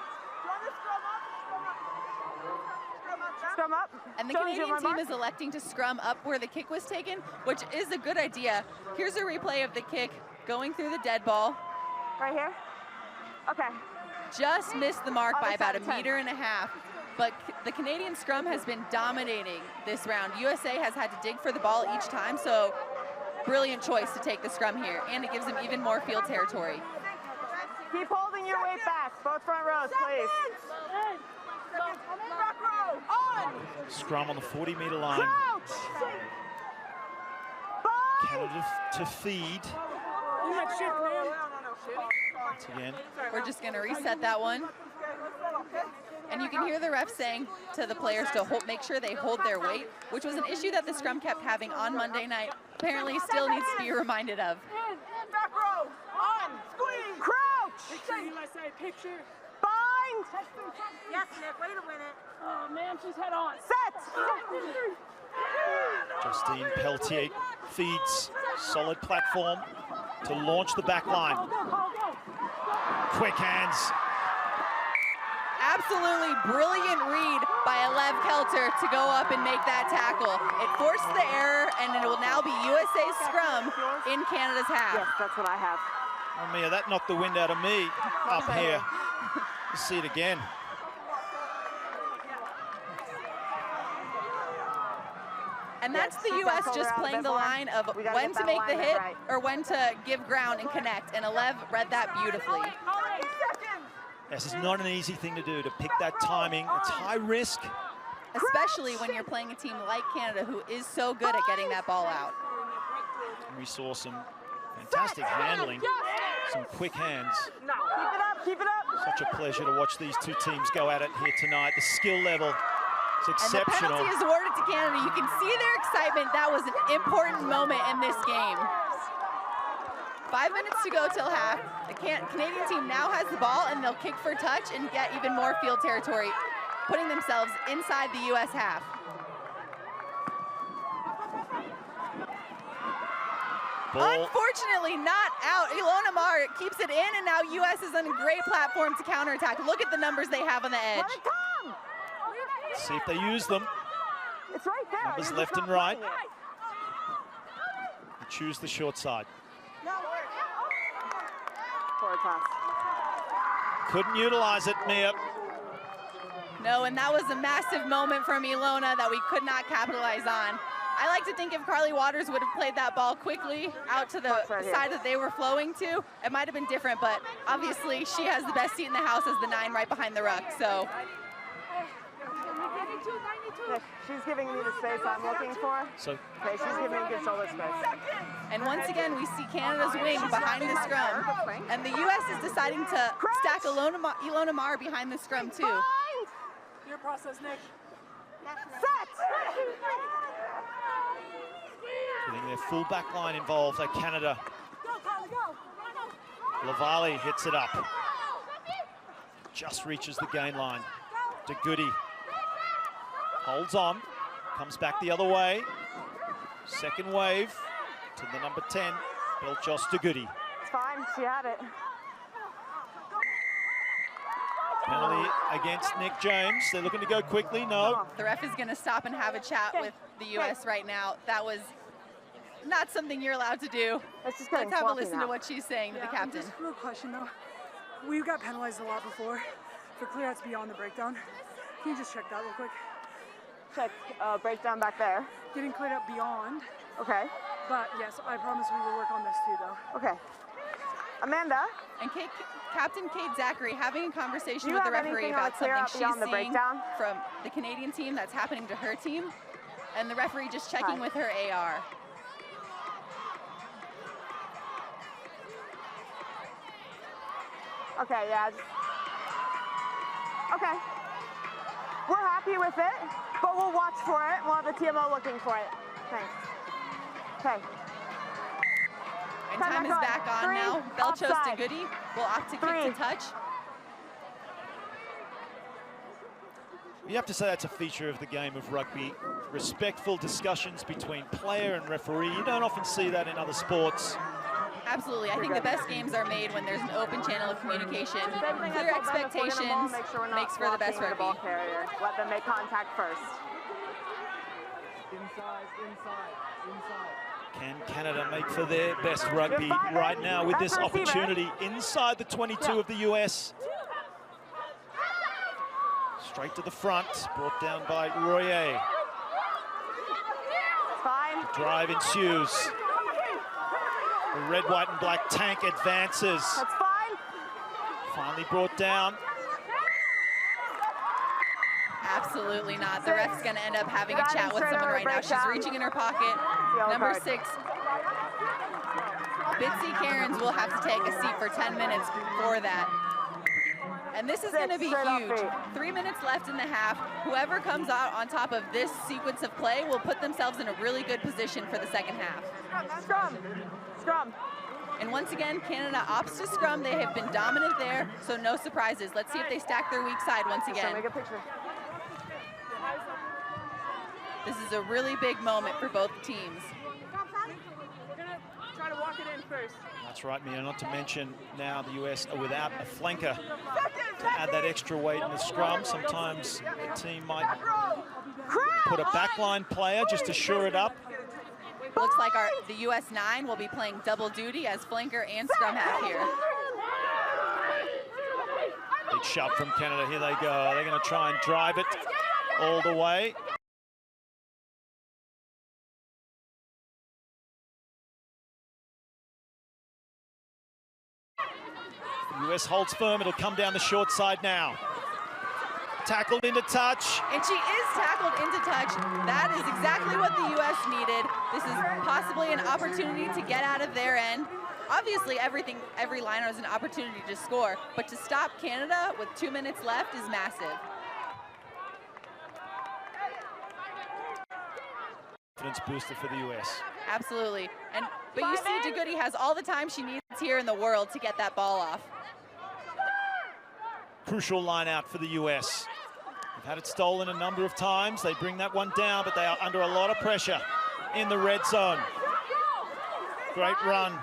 Scrum up. And the Canadian team is electing to scrum up where the kick was taken, which is a good idea. Here's a replay of the kick going through the dead ball. Right here? Okay. Just missed the mark by about 1.5 meters. But the Canadian scrum has been dominating this round. USA has had to dig for the ball each time, so brilliant choice to take the scrum here, and it gives them even more field territory. Keep holding your weight back, both front rows, please. Scrum on the 40-meter line. Canada to feed. Once again. We're just going to reset that one. And you can hear the ref saying to the players to make sure they hold their weight, which was an issue that the scrum kept having on Monday night. Apparently still needs to be reminded of. Back row. On. Squeeze. Crouch. Picture, USA. Picture. Bind. Yes, Nick. Way to win it. Oh, man, she's head on. Set. Justine Pelletier feeds. Solid platform to launch the back line. Quick hands. Absolutely brilliant read by Alev Kelter to go up and make that tackle. It forced the error, and it will now be USA's scrum in Canada's half. Yes, that's what I have. Oh, Mia, that knocked the wind out of me up here. Let's see it again. And that's the U.S. just playing the line of when to make the hit or when to give ground and connect, and Alev read that beautifully. This is not an easy thing to do, to pick that timing. It's high risk. Especially when you're playing a team like Canada, who is so good at getting that ball out. And we saw some fantastic handling, some quick hands. Keep it up, keep it up. Such a pleasure to watch these two teams go at it here tonight. The skill level is exceptional. And the penalty is awarded to Canada. You can see their excitement. That was an important moment in this game. 5 minutes to go till half. The Canadian team now has the ball, and they'll kick for touch and get even more field territory, putting themselves inside the U.S. half. Ball. Unfortunately not out. Ilona Mar keeps it in, and now U.S. is on a great platform to counterattack. Look at the numbers they have on the edge. Let it come. Let's see if they use them. It's right there. Numbers left and right. They choose the short side. Forward pass. Couldn't utilize it, Mia. No, and that was a massive moment from Ilona that we could not capitalize on. I like to think if Carly Waters would have played that ball quickly out to the side that they were flowing to, it might have been different, but obviously she has the best seat in the house as the 9 right behind the ruck, so. Nick, she's giving me the space I'm looking for. So, okay, she's giving me good shoulder space. And once again, we see Canada's wing behind the scrum. And the U.S. is deciding to stack Ilona Mar behind the scrum, too. Your process, Nick. Set! getting their full back line involved, like Canada. Lavali hits it up. Just reaches the gain line. To Goody. Holds on. Comes back the other way. Second wave to the number 10, Belchos to Goody. It's fine, she had it. Penalty against Nick James. They're looking to go quickly. No. The ref is going to stop and have a chat with the U.S. right now. That was not something you're allowed to do. Let's have a listen to what she's saying to the captain. Just a real question though. We got penalized a lot before for clearouts beyond the breakdown. Can you just check that real quick? Check breakdown back there. Getting cleared up beyond. Okay. But yes, I promise we will work on this too though. Okay. Amanda? And Captain Kate Zachary having a conversation with the referee about something she's seeing from the Canadian team that's happening to her team, and the referee just checking with her AR. Okay, yeah. Okay. We're happy with it, but we'll watch for it. We'll have the TMO looking for it. Thanks. Okay. And time is back on now. Belchos to Goody will opt to kick to touch. You have to say that's a feature of the game of rugby. Respectful discussions between player and referee. You don't often see that in other sports. Absolutely. I think the best games are made when there's an open channel of communication. Clear expectations makes for the best rugby. Let them make contact first. Can Canada make for their best rugby right now with this opportunity inside the 22 of the US? Straight to the front, brought down by Royer. The drive ensues. The red, white, and black tank advances. That's fine. Finally brought down. Absolutely not. The ref's going to end up having a chat with someone right now. She's reaching in her pocket. Number 6. Bitsy Cairns will have to take a seat for 10 minutes for that. And this is going to be huge. 3 minutes left in the half. Whoever comes out on top of this sequence of play will put themselves in a really good position for the second half. Scrum. Scrum. And once again, Canada opts to scrum. They have been dominant there, so no surprises. Let's see if they stack their weak side once again. Make a picture. This is a really big moment for both teams. We're going to try to walk it in first. That's right, Mia. Not to mention now the US are without a flanker to add that extra weight in the scrum. Sometimes the team might put a backline player just to shore it up. Looks like the US 9 will be playing double duty as flanker and scrum half here. Big shove from Canada. Here they go. They're going to try and drive it all the way. US holds firm. It'll come down the short side now. Tackled into touch. And she is tackled into touch. That is exactly what the U.S. needed. This is possibly an opportunity to get out of their end. Obviously, every liner is an opportunity to score, but to stop Canada with 2 minutes left is massive. Confidence booster for the U.S. Absolutely. But you see, DeGoody has all the time she needs here in the world to get that ball off. Crucial line out for the US. They've had it stolen a number of times. They bring that one down, but they are under a lot of pressure in the red zone. Great run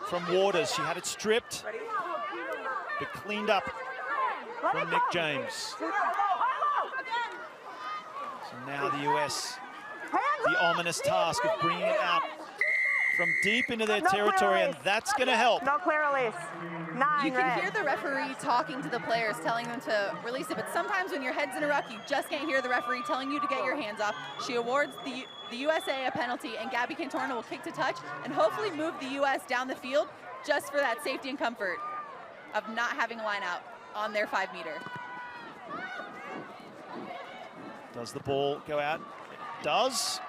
from Waters. She had it stripped, but cleaned up from Nick James. So now the US, the ominous task of bringing it out from deep into their territory, and that's going to help. No clear release. 9 You can hear the referee talking to the players, telling them to release it, but sometimes when your head's in a ruck, you just can't hear the referee telling you to get your hands off. She awards the USA a penalty, and Gabby Cantorna will kick to touch and hopefully move the US down the field just for that safety and comfort of not having a line out on their 5 meter. Does the ball go out? It does.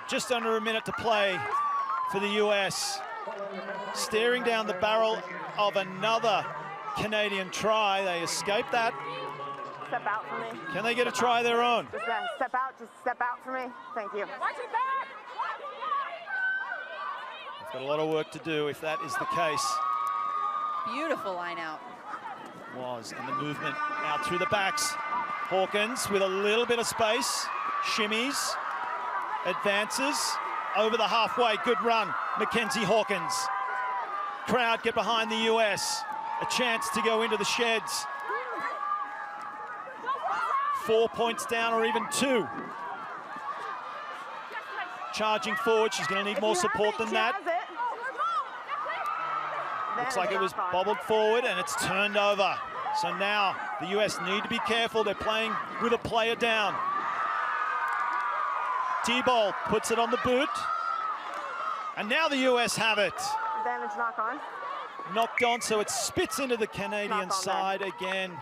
Just under a minute to play for the US. Staring down the barrel of another Canadian try. They escaped that. Step out for me. Can they get a try of their own? Just step out for me. Thank you. They've got a lot of work to do if that is the case. Beautiful line out. And the movement out through the backs. Hawkins with a little bit of space, shimmies, advances over the halfway, good run, Mackenzie Hawkins. Crowd get behind the US, a chance to go into the sheds. 4 points down or even 2. Charging forward, she's gonna need more support than that. Looks like it was bobbled forward and it's turned over. So now the US need to be careful. They're playing with a player down. T-Ball puts it on the boot. And now the US have it. Advantage knock on. Knocked on, so it spits into the Canadian side again.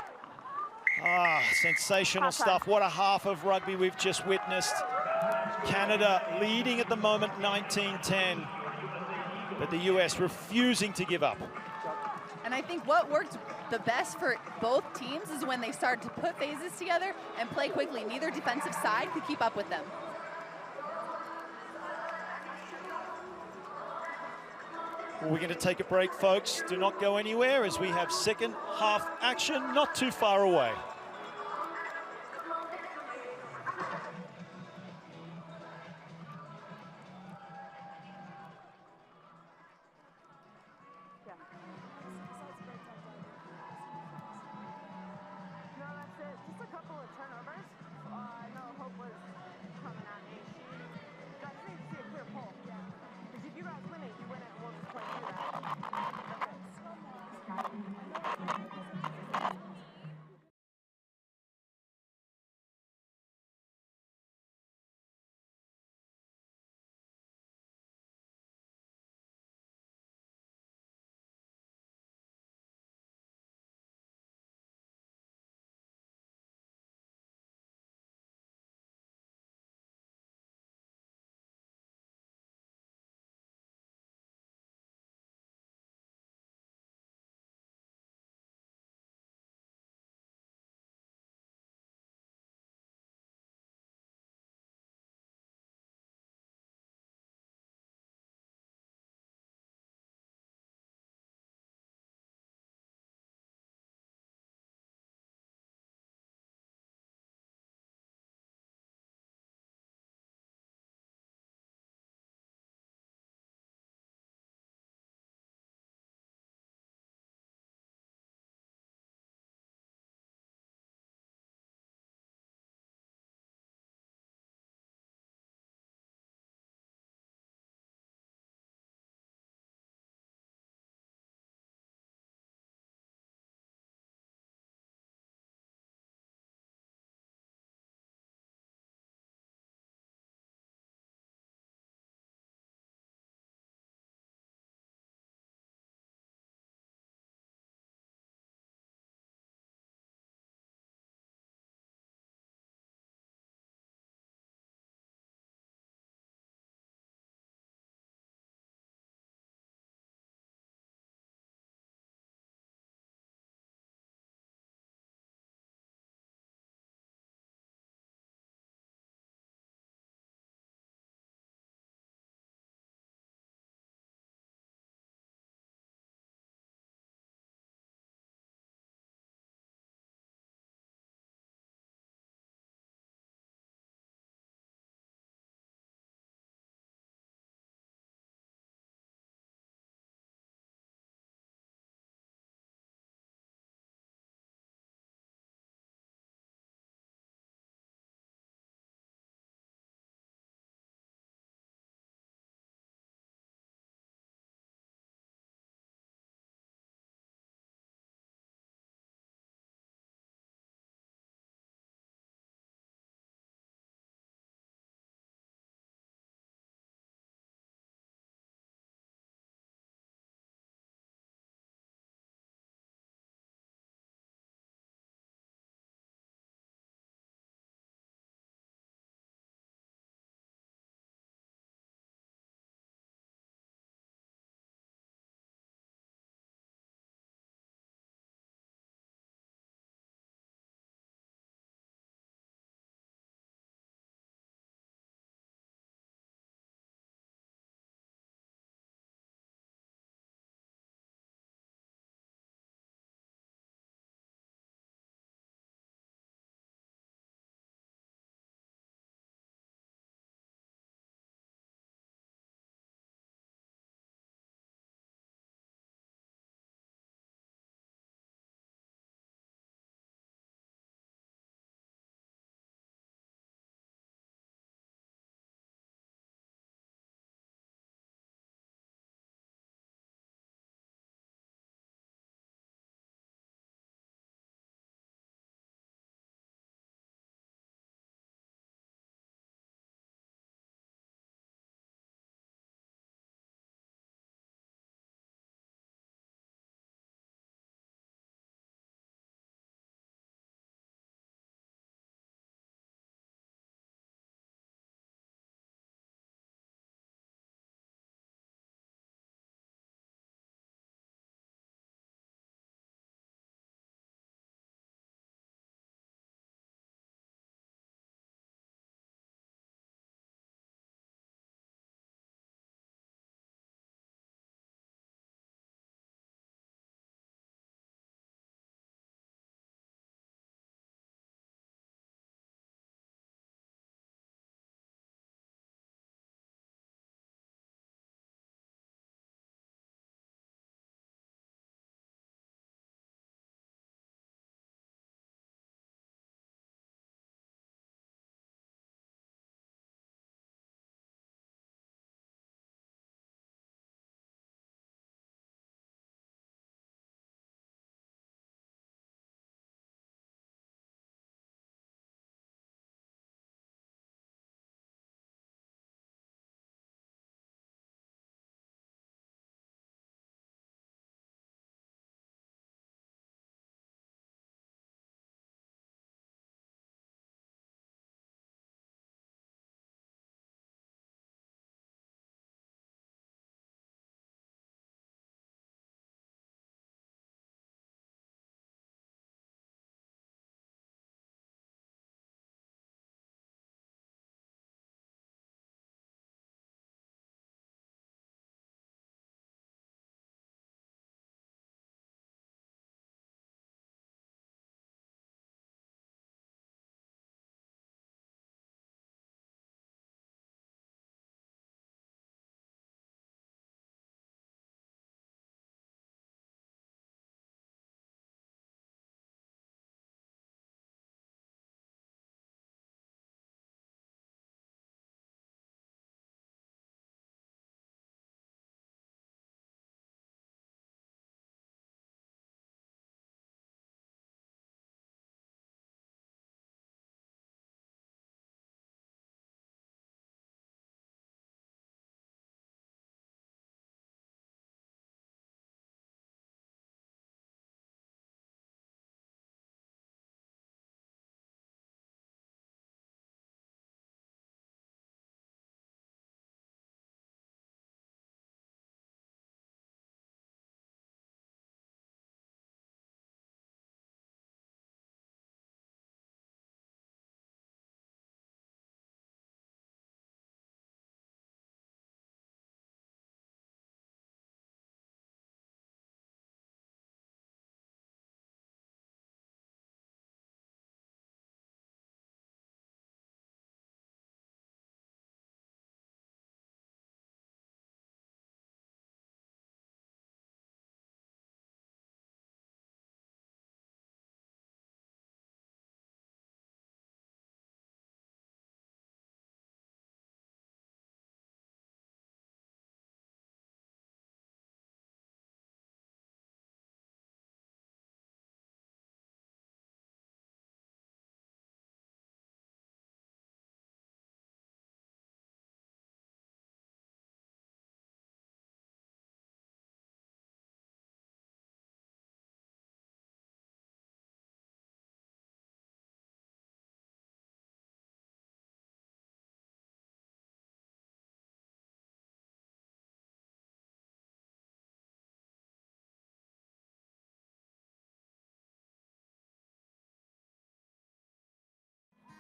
Sensational stuff. What a half of rugby we've just witnessed. Canada leading at the moment 19-10. But the US refusing to give up. And I think what worked the best for both teams is when they started to put phases together and play quickly. Neither defensive side could keep up with them. Well, we're going to take a break, folks. Do not go anywhere as we have second half action not too far away. Just a couple of turnovers. I know Hope was coming at me. Guys, you need to see a clear pole. Yeah. Because if you guys win it, you win it, and we'll just play through that. Okay.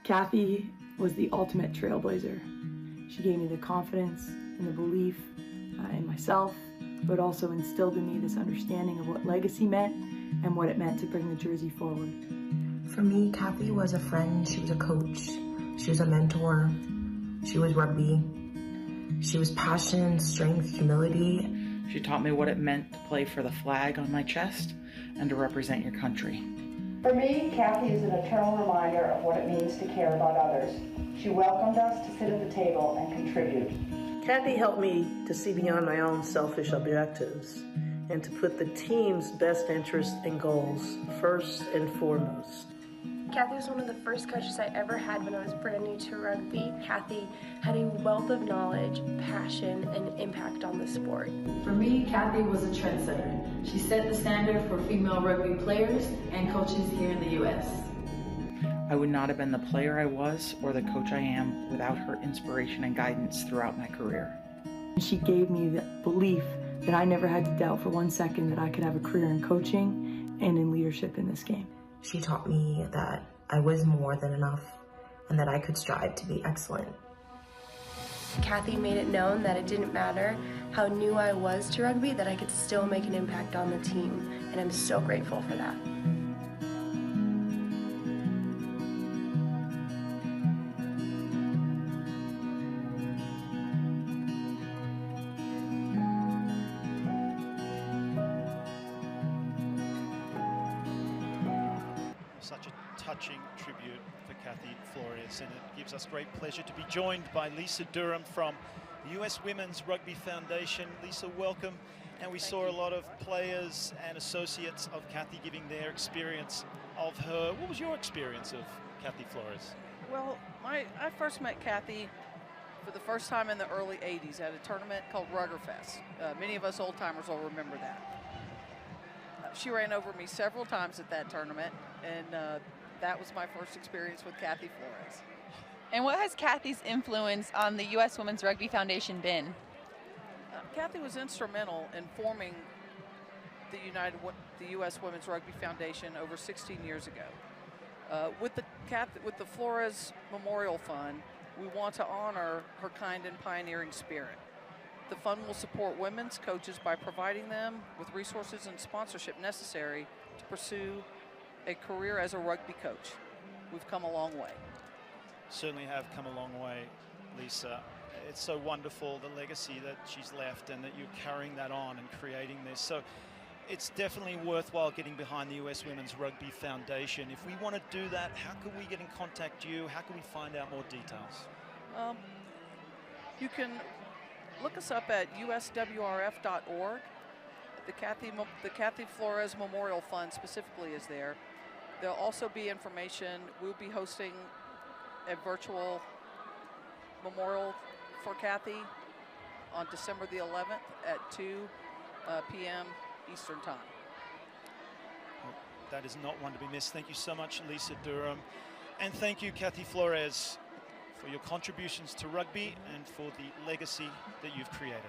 Kathy was the ultimate trailblazer. She gave me the confidence and the belief in myself, but also instilled in me this understanding of what legacy meant and what it meant to bring the jersey forward. For me, Kathy was a friend, she was a coach, she was a mentor, she was rugby, she was passion, strength, humility. She taught me what it meant to play for the flag on my chest and to represent your country. For me, Kathy is an eternal reminder of what it means to care about others. She welcomed us to sit at the table and contribute. Kathy helped me to see beyond my own selfish objectives and to put the team's best interests and goals first and foremost. Kathy was one of the first coaches I ever had when I was brand new to rugby. Kathy had a wealth of knowledge, passion, and impact on the sport. For me, Kathy was a trendsetter. She set the standard for female rugby players and coaches here in the U.S. I would not have been the player I was or the coach I am without her inspiration and guidance throughout my career. She gave me the belief that I never had to doubt for 1 second that I could have a career in coaching and in leadership in this game. She taught me that I was more than enough and that I could strive to be excellent. Kathy made it known that it didn't matter how new I was to rugby, that I could still make an impact on the team, and I'm so grateful for that. Such a touching tribute for Kathy Flores, and it gives us great pleasure to be joined by Lisa Durham from the US Women's Rugby Foundation. Lisa, welcome. And we saw a lot of players and associates of Kathy giving their experience of her. What was your experience of Kathy Flores? Well, I first met Kathy for the first time in the early 80s at a tournament called Ruggerfest. Many of us old-timers will remember that. She ran over me several times at that tournament, and that was my first experience with Kathy Flores. And what has Kathy's influence on the U.S. Women's Rugby Foundation been? Kathy was instrumental in forming the U.S. Women's Rugby Foundation over 16 years ago. With the Flores Memorial Fund, we want to honor her kind and pioneering spirit. The fund will support women's coaches by providing them with resources and sponsorship necessary to pursue a career as a rugby coach. We've come a long way. Certainly have come a long way, Lisa. It's so wonderful, the legacy that she's left, and that you're carrying that on and creating this. So it's definitely worthwhile getting behind the US Women's Rugby Foundation. If we want to do that, how can we get in contact with you? How can we find out more details? You can look us up at uswrf.org. The Kathy Flores Memorial Fund specifically is there. There'll also be information. We'll be hosting a virtual memorial for Kathy on December the 11th at 2 p.m. Eastern Time. That is not one to be missed. Thank you so much, Lisa Durham. And thank you, Kathy Flores, for your contributions to rugby and for the legacy that you've created.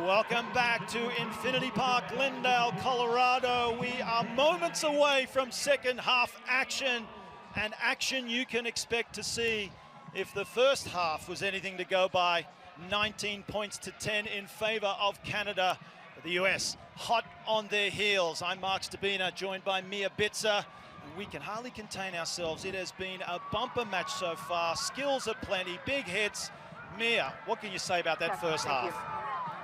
Welcome back to Infinity Park, Glendale, Colorado. We are moments away from second half action. and action you can expect to see if the first half was anything to go by. 19 points to 10 in favor of Canada. But the US hot on their heels. I'm Mark Stabina, joined by Mia Bitzer. We can hardly contain ourselves. It has been a bumper match so far. Skills aplenty, big hits. Mia, what can you say about that first half?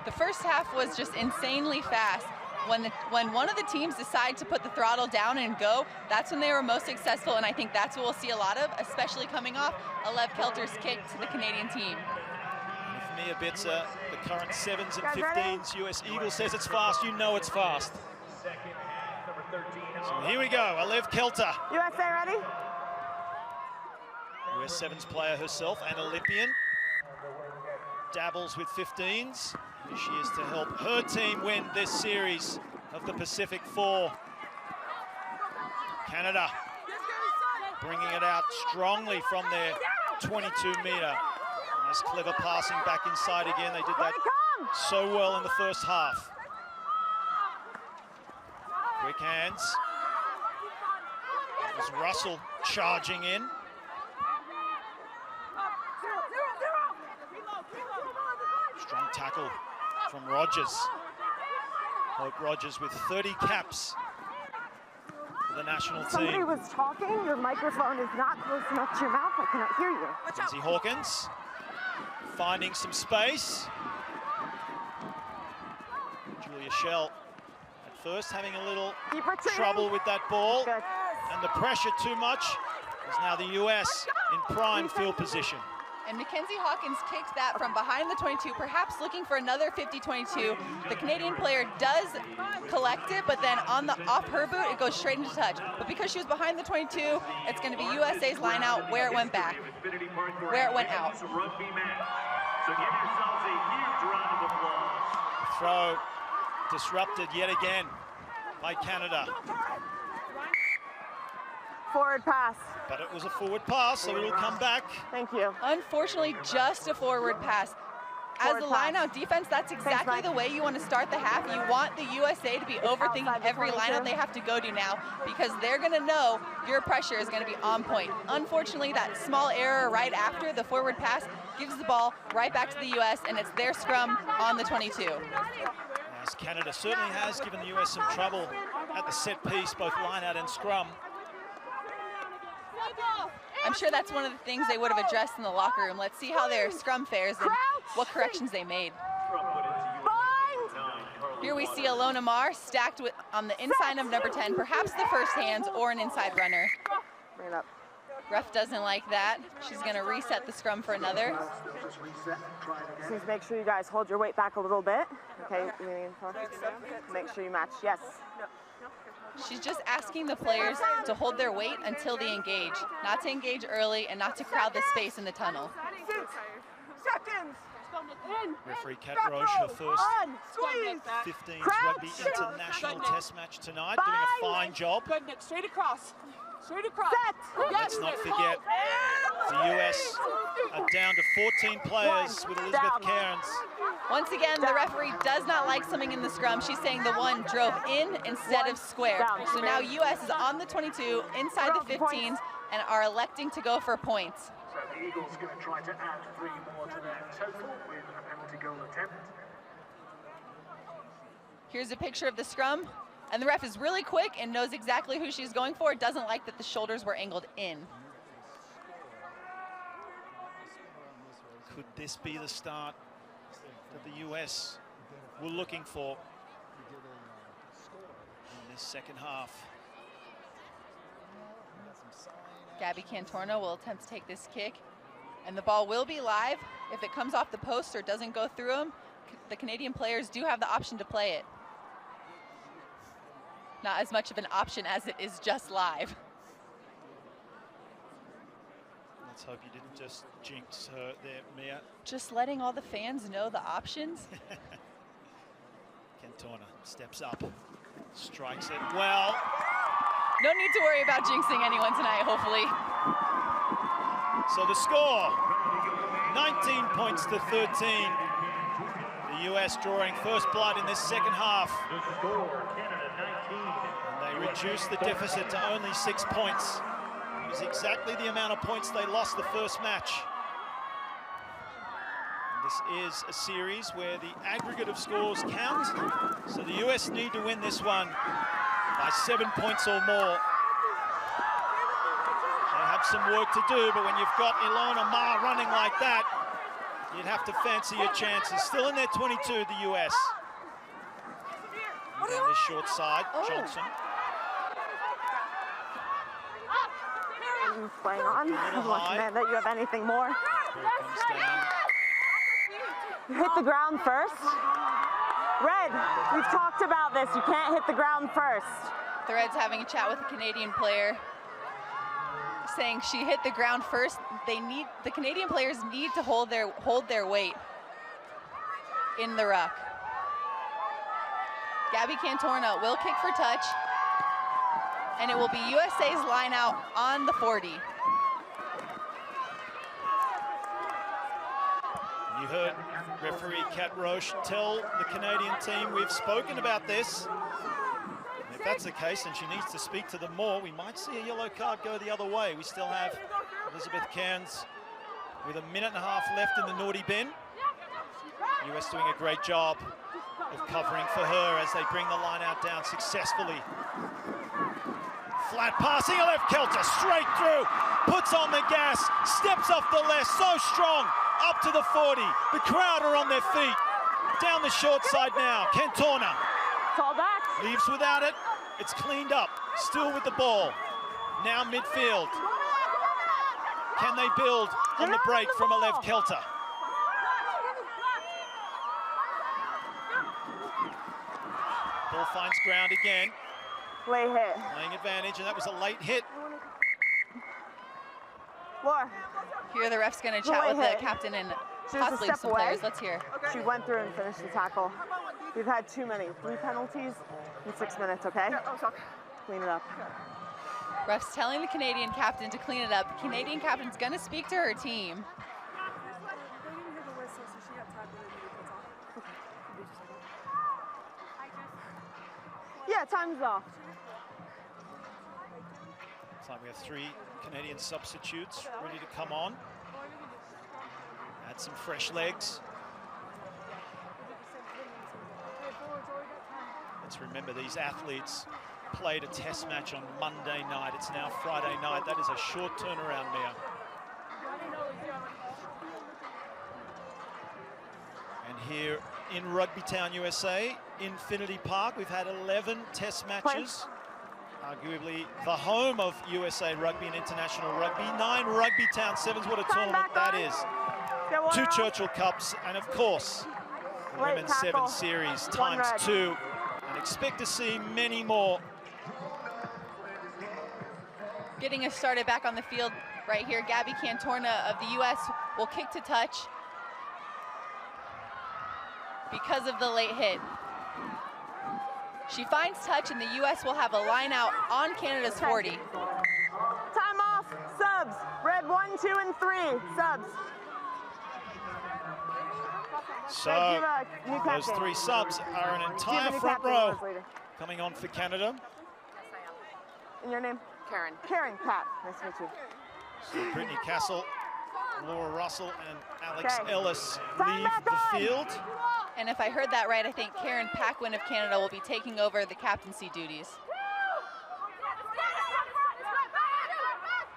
The first half was just insanely fast. When one of the teams decide to put the throttle down and go, that's when they were most successful, and I think that's what we'll see a lot of, especially coming off a Lev Kelter's kick to the Canadian team. If Mia Bitzer, the current 7s and 15s US Eagle, says it's fast, you know it's fast. So here we go, Lev Kelter. USA ready? US 7s player herself, an Olympian. Dabbles with 15s. She is to help her team win this series of the Pacific 4. Canada bringing it out strongly from their 22-meter. Nice clever passing back inside again. They did that so well in the first half. Quick hands. That was Russell charging in. Strong tackle from Rogers. Hope Rogers with 30 caps for the national team. Somebody was talking. Your microphone is not close enough to your mouth. I cannot hear you. Lindsay Hawkins finding some space. Julia Schell at first having a little trouble with that ball. And the pressure too much, as now the US in prime field position. And Mackenzie Hawkins kicked that from behind the 22, perhaps looking for another 50-22. The Canadian player does collect it, but then off her boot, it goes straight into touch. But because she was behind the 22, it's going to be USA's line out where it went back, where it went out. So give yourselves a huge round of applause. Throw disrupted yet again by Canada. Forward pass. But it was a forward pass, so it'll come back. Thank you. Unfortunately, just a forward pass. As the line-out defense, that's exactly the way you want to start the half. You want the USA to be overthinking every line-out they have to go to now, because they're going to know your pressure is going to be on point. Unfortunately, that small error right after the forward pass gives the ball right back to the US, and it's their scrum on the 22. Yes, Canada certainly has given the US some trouble at the set piece, both line-out and scrum. I'm sure that's one of the things they would have addressed in the locker room. Let's see how their scrum fares and what corrections they made. Here we see Alona Marr stacked on the inside of number 10, perhaps the first hands or an inside runner. Bring it up. Ref doesn't like that. She's going to reset the scrum for another. Please make sure you guys hold your weight back a little bit. Okay, make sure you match. Yes. She's just asking the players to hold their weight until they engage, not to engage early and not to crowd the space in the tunnel. 6 seconds. Referee Kat Roche, her first 15s Rugby International Test match tonight, doing a fine job. Good, Nick. Straight across. Straight across. Let's not forget, the US are down to 14 players with Elizabeth Cairns. Once again, the referee does not like something in the scrum. She's saying the one drove in instead of square. So now US is on the 22, inside the 15s, and are electing to go for points. So the Eagles going to try to add 3 more to their total with a penalty goal attempt. Here's a picture of the scrum. And the ref is really quick and knows exactly who she's going for. Doesn't like that the shoulders were angled in. Could this be the start that the US were looking for in this second half? Gabby Cantorno will attempt to take this kick. And the ball will be live. If it comes off the post or doesn't go through them, the Canadian players do have the option to play it. Not as much of an option as it is just live. Let's hope you didn't just jinx her there, Mia. Just letting all the fans know the options. Cantorna steps up, strikes it well. No need to worry about jinxing anyone tonight, hopefully. So the score, 19 points to 13. The US drawing first blood in this second half. The score, Canada 19. And they reduce the deficit to only 6 points. It was exactly the amount of points they lost the first match. And this is a series where the aggregate of scores count. So the US need to win this one by 7 points or more. They have some work to do, but when you've got Ilona Ma running like that, you'd have to fancy your chances. Still in their 22, the US. And down this short side, Johnson. Playing on. I'm looking at that you have anything more. Here it comes down. You hit the ground first. Red, we've talked about this. You can't hit the ground first. The Reds having a chat with a Canadian player, saying she hit the ground first. The Canadian players need to hold their weight in the ruck. Gabby Cantorna will kick for touch, and it will be USA's line out on the 40. You heard referee Kat Roche tell the Canadian team, we've spoken about this. And if that's the case, and she needs to speak to them more, we might see a yellow card go the other way. We still have Elizabeth Cairns with a minute and a half left in the naughty bin. US doing a great job of covering for her as they bring the line out down successfully. Flat passing, a left Kelter, straight through, puts on the gas, steps off the left, so strong, up to the 40. The crowd are on their feet. Down the short side now, Cantorna. Fall back. Leaves without it, it's cleaned up, still with the ball. Now midfield. Can they build on the break from a left Kelter? Ball finds ground again. Late hit. Playing advantage, and that was a late hit. Laura. Here the ref's going to chat with the captain and possibly some players. Let's hear. She went through and finished the tackle. We've had too many. 3 penalties in 6 minutes, okay? Clean it up. Ref's telling the Canadian captain to clean it up. The Canadian captain's going to speak to her team. Yeah, time's off. Looks like we have 3 Canadian substitutes ready to come on. Add some fresh legs. Let's remember these athletes played a test match on Monday night. It's now Friday night. That is a short turnaround, Mia. And here in Rugby Town, USA, Infinity Park, we've had 11 test matches. Arguably the home of USA Rugby and International Rugby. 9 Rugby Town Sevens, what a tournament that is. 2 Churchill Cups, and of course, the Women's 7 Series times 2. And expect to see many more. Getting us started back on the field right here, Gabby Cantorna of the US will kick to touch because of the late hit. She finds touch, and the US will have a line out on Canada's 40. Time off, subs. Red 1, 2, and 3, subs. So those 3 subs are an entire front row coming on for Canada. And your name? Karen. Karen, Pat, nice to meet you. So Brittany Castle, Laura Russell, and Alex Ellis leave the field. And if I heard that right, I think Karen Paquin of Canada will be taking over the captaincy duties.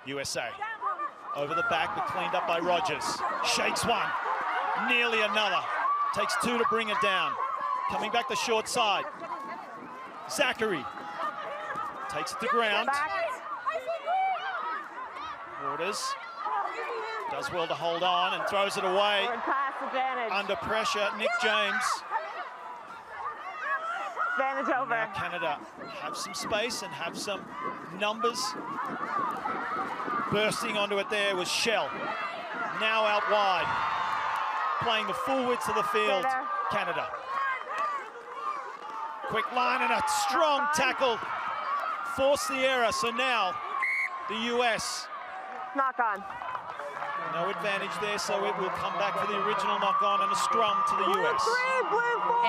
USA over the back, but cleaned up by Rogers. Shakes one, nearly another. Takes 2 to bring it down. Coming back the short side. Zachary takes it to ground. Waters does well to hold on and throws it away. Under pressure, Nick James. Advantage over. Now Canada have some space and have some numbers. Bursting onto it there was Shell. Now out wide. Playing the full width of the field, Canada. Quick line and a strong tackle. Force the error, so now the US. Knock on. No advantage there, so it will come back for the original knock on and a scrum to the US.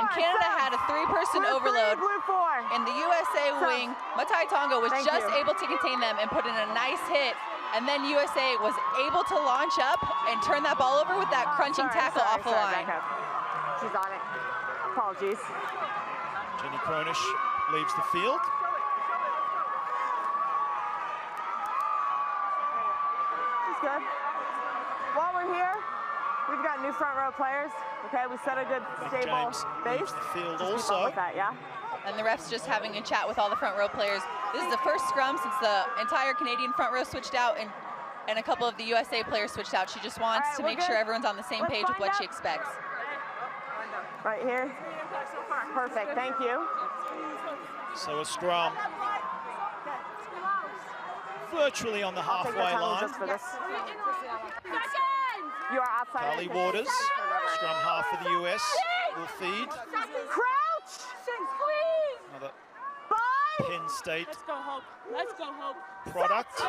And Canada had a 3-person overload. And the USA wing, Matai Tonga, was just able to contain them and put in a nice hit And then USA was able to launch up and turn that ball over with that crunching tackle off the line. She's on it. Apologies. Jenny Cronish leaves the field. She's good. While we're here, we've got new front row players. Okay, we set a good stable base. The field Just keep also. up with that, yeah? And the ref's just having a chat with all the front row players. This is the first scrum since the entire Canadian front row switched out and a couple of the USA players switched out. She just wants to make sure everyone's on the same page with what she expects. Right here. Perfect, thank you. So a scrum. Virtually on the halfway line. Just for this. You are outside. Carly Waters, scrum half for the US, will feed. Crouch! Another Penn State Let's go, Hope. Let's go, Hope. product.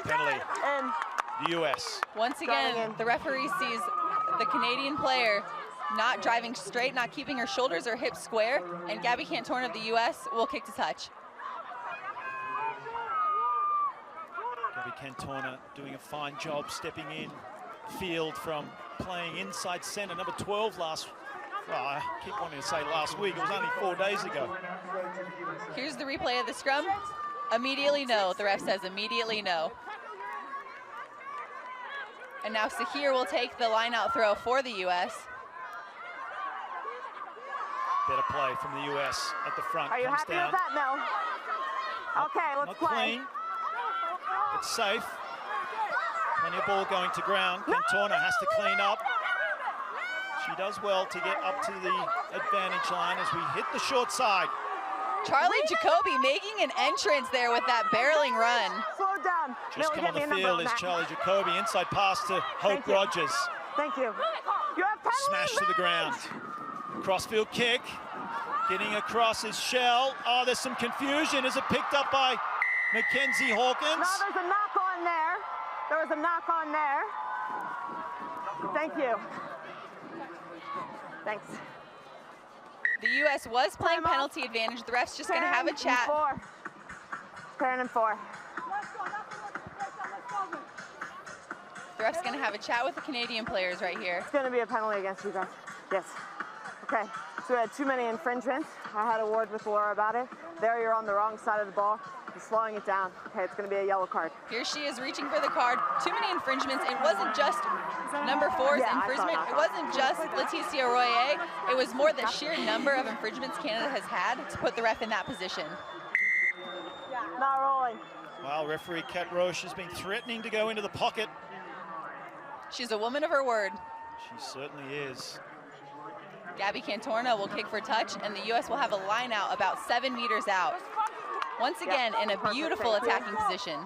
Penalty. The US. Once again, the referee sees the Canadian player not driving straight, not keeping her shoulders or hips square, and Gabby Cantorn of the US will kick to touch. Gabby Cantorna doing a fine job stepping in field from playing inside center, number 12 last, well, I keep wanting to say last week, it was only 4 days ago. Here's the replay of the scrum. Immediately no, the ref says immediately no. And now Sahir will take the line out throw for the US. Better play from the US at the front. Are you comes happy down. with that? No. Okay, let's Not play. clean. It's safe. Plenty of ball going to ground. Cantorna has to clean up. She does well to get up to the advantage line as we hit the short side. Charlie Jacoby making an entrance there with that barreling run. Slow down. Just come on the field is Charlie Jacoby. Inside pass to Hope Rogers. Thank you. You have penalty. Smash to the ground. Crossfield kick. Getting across is Shell. Oh, there's some confusion. Is it picked up by Mackenzie Hawkins? No, there's a knock on there. There was a knock on there. Thank you. Thanks. The US was playing penalty advantage. The ref's just going to have a chat. Parent and 4. The ref's going to have a chat with the Canadian players right here. It's going to be a penalty against you guys. Yes. Okay. So we had too many infringements. I had a word with Laura about it. There you're on the wrong side of the ball. You're slowing it down. Okay, it's going to be a yellow card. Here she is reaching for the card. Too many infringements. It wasn't just number 4's infringement. It wasn't just Leticia Royer. It was more the sheer number of infringements Canada has had to put the ref in that position. Not rolling. Well, referee Kat Roche has been threatening to go into the pocket. She's a woman of her word. She certainly is. Gabby Cantorna will kick for touch, and the US will have a line out about 7 meters out. Once again, in a beautiful attacking position.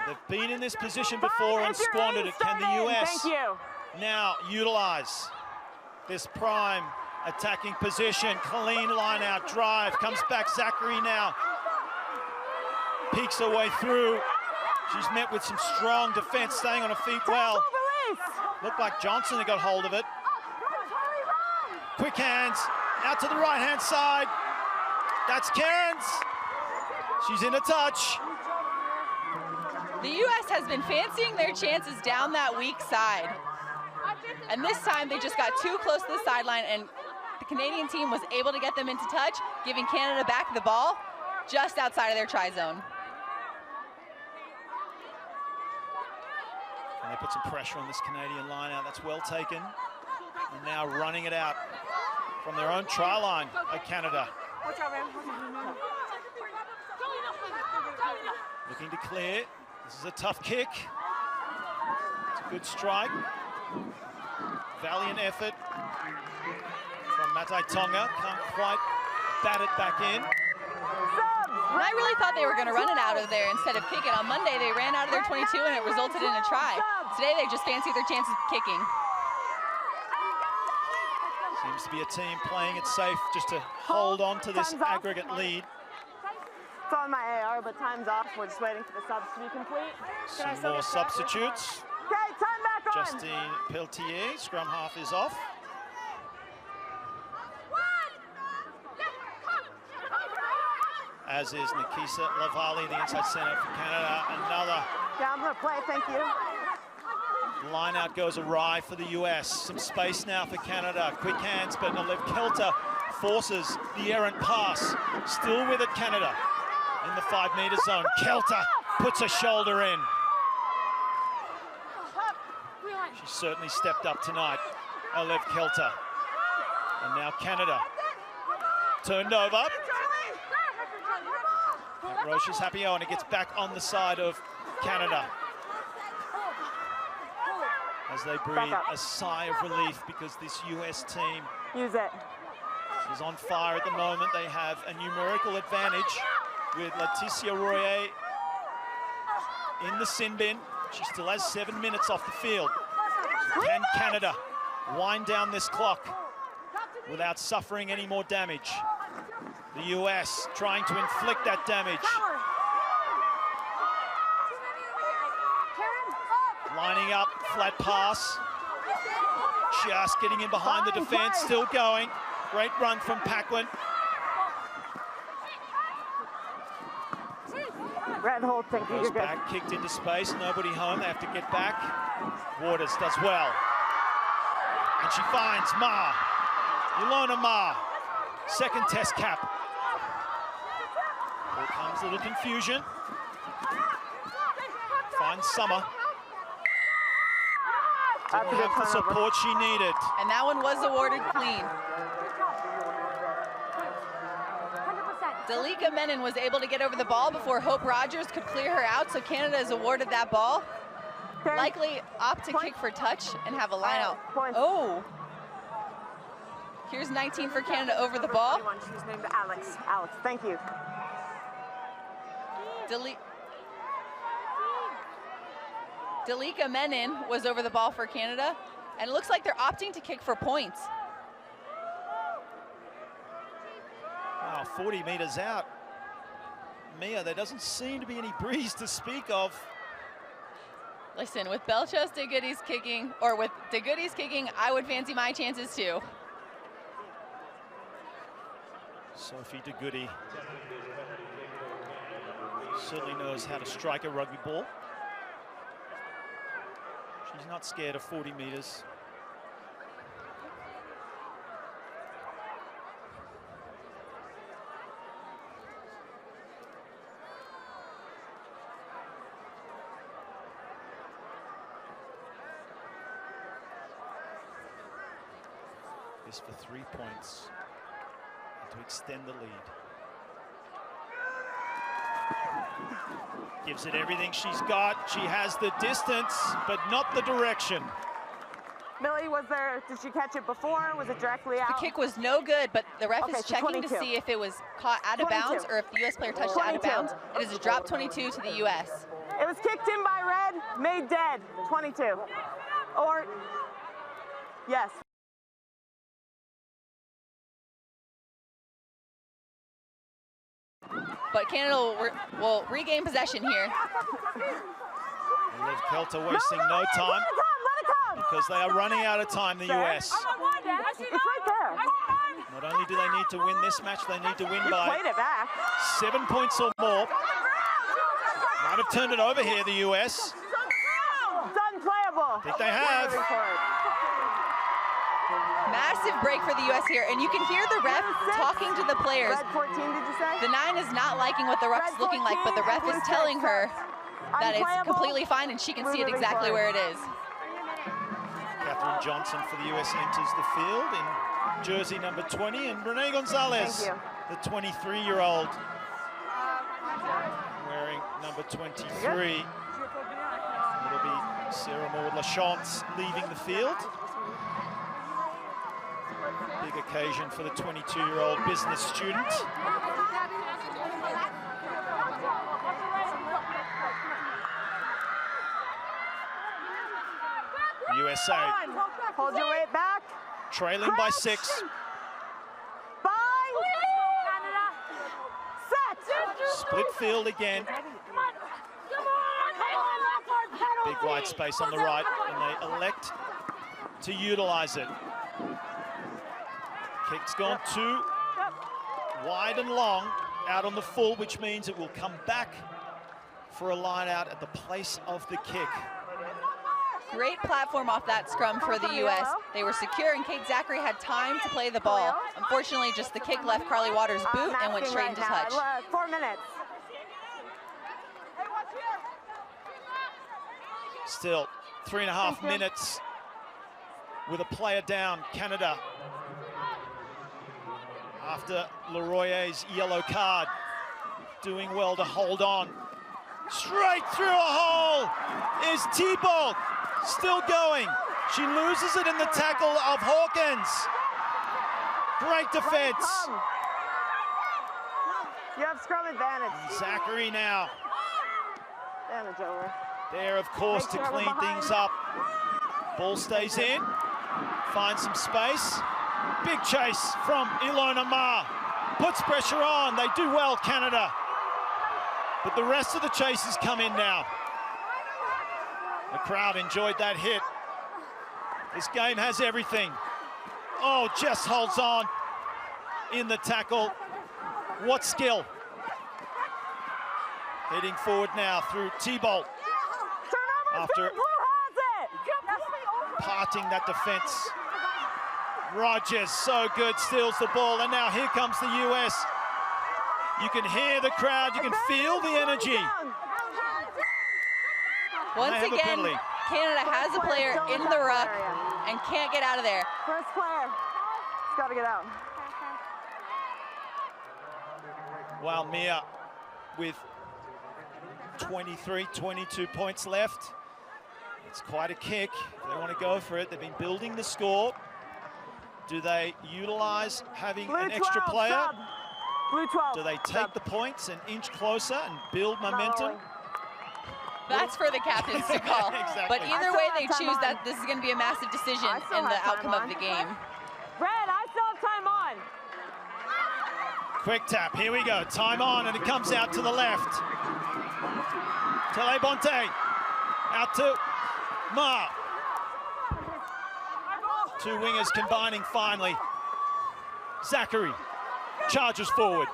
They've been in this position before and squandered it. Can the US now utilize this prime attacking position? Clean line out drive, comes back Zachary now. Peeks her way through. She's met with some strong defense, staying on her feet well. Looked like Johnson had got hold of it. Quick hands, out to the right-hand side. That's Cairns. She's in a touch. The US has been fancying their chances down that weak side. And this time they just got too close to the sideline, and the Canadian team was able to get them into touch, giving Canada back the ball just outside of their try zone. And they put some pressure on this Canadian line out. That's well taken. And now running it out from their own try line of Canada. Looking to clear. This is a tough kick. It's a good strike. Valiant effort from Matai Tonga. Can't quite bat it back in. And I really thought they were going to run it out of there instead of kick it. On Monday, they ran out of their 22 and it resulted in a try. Today, they just fancied their chances of kicking. Seems to be a team playing it safe just to hold on to this aggregate lead. It's on my AR, but time's off. We're just waiting for the subs to be complete. Some more substitutes. Okay, time back on. Justine Peltier, scrum half is off. as is Nikisa Lavali, the inside center for Canada. Another. Yeah, I'm gonna play, thank you. Line out goes awry for the US. Some space now for Canada. Quick hands, but Alev Kelter forces the errant pass. Still with it, Canada. In the 5-meter zone. Kelter puts a shoulder in. She certainly stepped up tonight, Alev Kelter. And now Canada. Turned over. Roche's happy, and it gets back on the side of Canada. As they breathe a sigh of relief because this US team is on fire at the moment. They have a numerical advantage with Laetitia Royer in the sin bin. She still has 7 minutes off the field. Can Canada wind down this clock without suffering any more damage? The US trying to inflict that damage. Lining up, flat pass. Just getting in behind the defense, still going. Great run from Paquin. Red hold, thank you. Goes back, kicked into space, nobody home, they have to get back. Waters does well. And she finds Ma. Ilona Ma, second test cap. Here comes a little confusion. Finds Summer. Didn't have the support she needed. And that one was awarded clean. Dalika Menon was able to get over the ball before Hope Rogers could clear her out, so Canada is awarded that ball. Likely opt to kick for touch and have a line out. Oh. Here's 19 for Canada over the ball. She's named Alex. Alex, thank you. Dalika Menon was over the ball for Canada, and it looks like they're opting to kick for points. Wow, 40 meters out. Mia, there doesn't seem to be any breeze to speak of. Listen, with Belchos DeGoody's kicking, or with DeGoody's kicking, I would fancy my chances too. Sophie DeGoody certainly knows how to strike a rugby ball. She's not scared of 40 meters. This for 3 points to extend the lead. Gives it everything she's got. She has the distance, but not the direction. Millie, did she catch it before? Was it directly out? The kick was no good, but the ref is checking to see if it was caught out of bounds or if the US player touched it out of bounds. It is a drop 22 to the US. It was kicked in by red, made dead, 22. Or, yes. But Canada will regain possession here. Liv Kelter wasting no time because they are running out of time, the US. It's right there. Not only do they need to win this match, they need to win by played it back. 7 points or more. Might have turned it over here, the US. It's unplayable. I think they have. Massive break for the US here, and you can hear the ref talking to the players. Red 14, did you say? The 9 is not liking what the ref is looking like, but the ref is telling her that it's completely fine and she can see it exactly where it is. Catherine Johnson for the US enters the field in jersey number 20, and Renee Gonzalez, the 23-year-old, wearing number 23. It'll be Sarah Maud-Lachance leaving the field. Big occasion for the 22-year-old business student. USA. Hold your weight back. Trailing by 6. Bind. Set. Split field again. Big wide space on the right, and they elect to utilize it. Kick's gone too wide and long. out on the full, which means it will come back for a line out at the place of the kick. Great platform off that scrum for the U.S. They were secure, and Kate Zachary had time to play the ball. Unfortunately, just the kick left Carly Waters' boot and went straight into touch. 4 minutes. Still 3.5 minutes with a player down, Canada. After Leroyer's yellow card, doing well to hold on. Straight through a hole is T-Bolt, still going. She loses it in the tackle of Hawkins. Great defense. You have scrum advantage. Zachary now. Damage over. There, of course, to clean things up. Ball stays in, finds some space. Big chase from Ilona Ma. Puts pressure on. They do well, Canada. But the rest of the chases come in now. The crowd enjoyed that hit. This game has everything. Oh, just holds on in the tackle. What skill. Heading forward now through T-Bolt. After parting that defense. Rogers, so good, steals the ball, and now here comes the US. You can hear the crowd, you can feel the energy. Once again, Canada has a player in the ruck and can't get out of there. First player, it's got to get out. While Mia with 23, 22 points left. It's quite a kick. They want to go for it. They've been building the score. Do they utilize having an extra player? Blue 12. Do they take the points an inch closer and build momentum? That's for the captains to call. Exactly. But either way they choose, that this is going to be a massive decision in the outcome of the game. Red, I still have time on. Quick tap, here we go. Time on, and it comes out to the left. Telebonte, out to Ma. Two wingers combining finally. Zachary charges forward.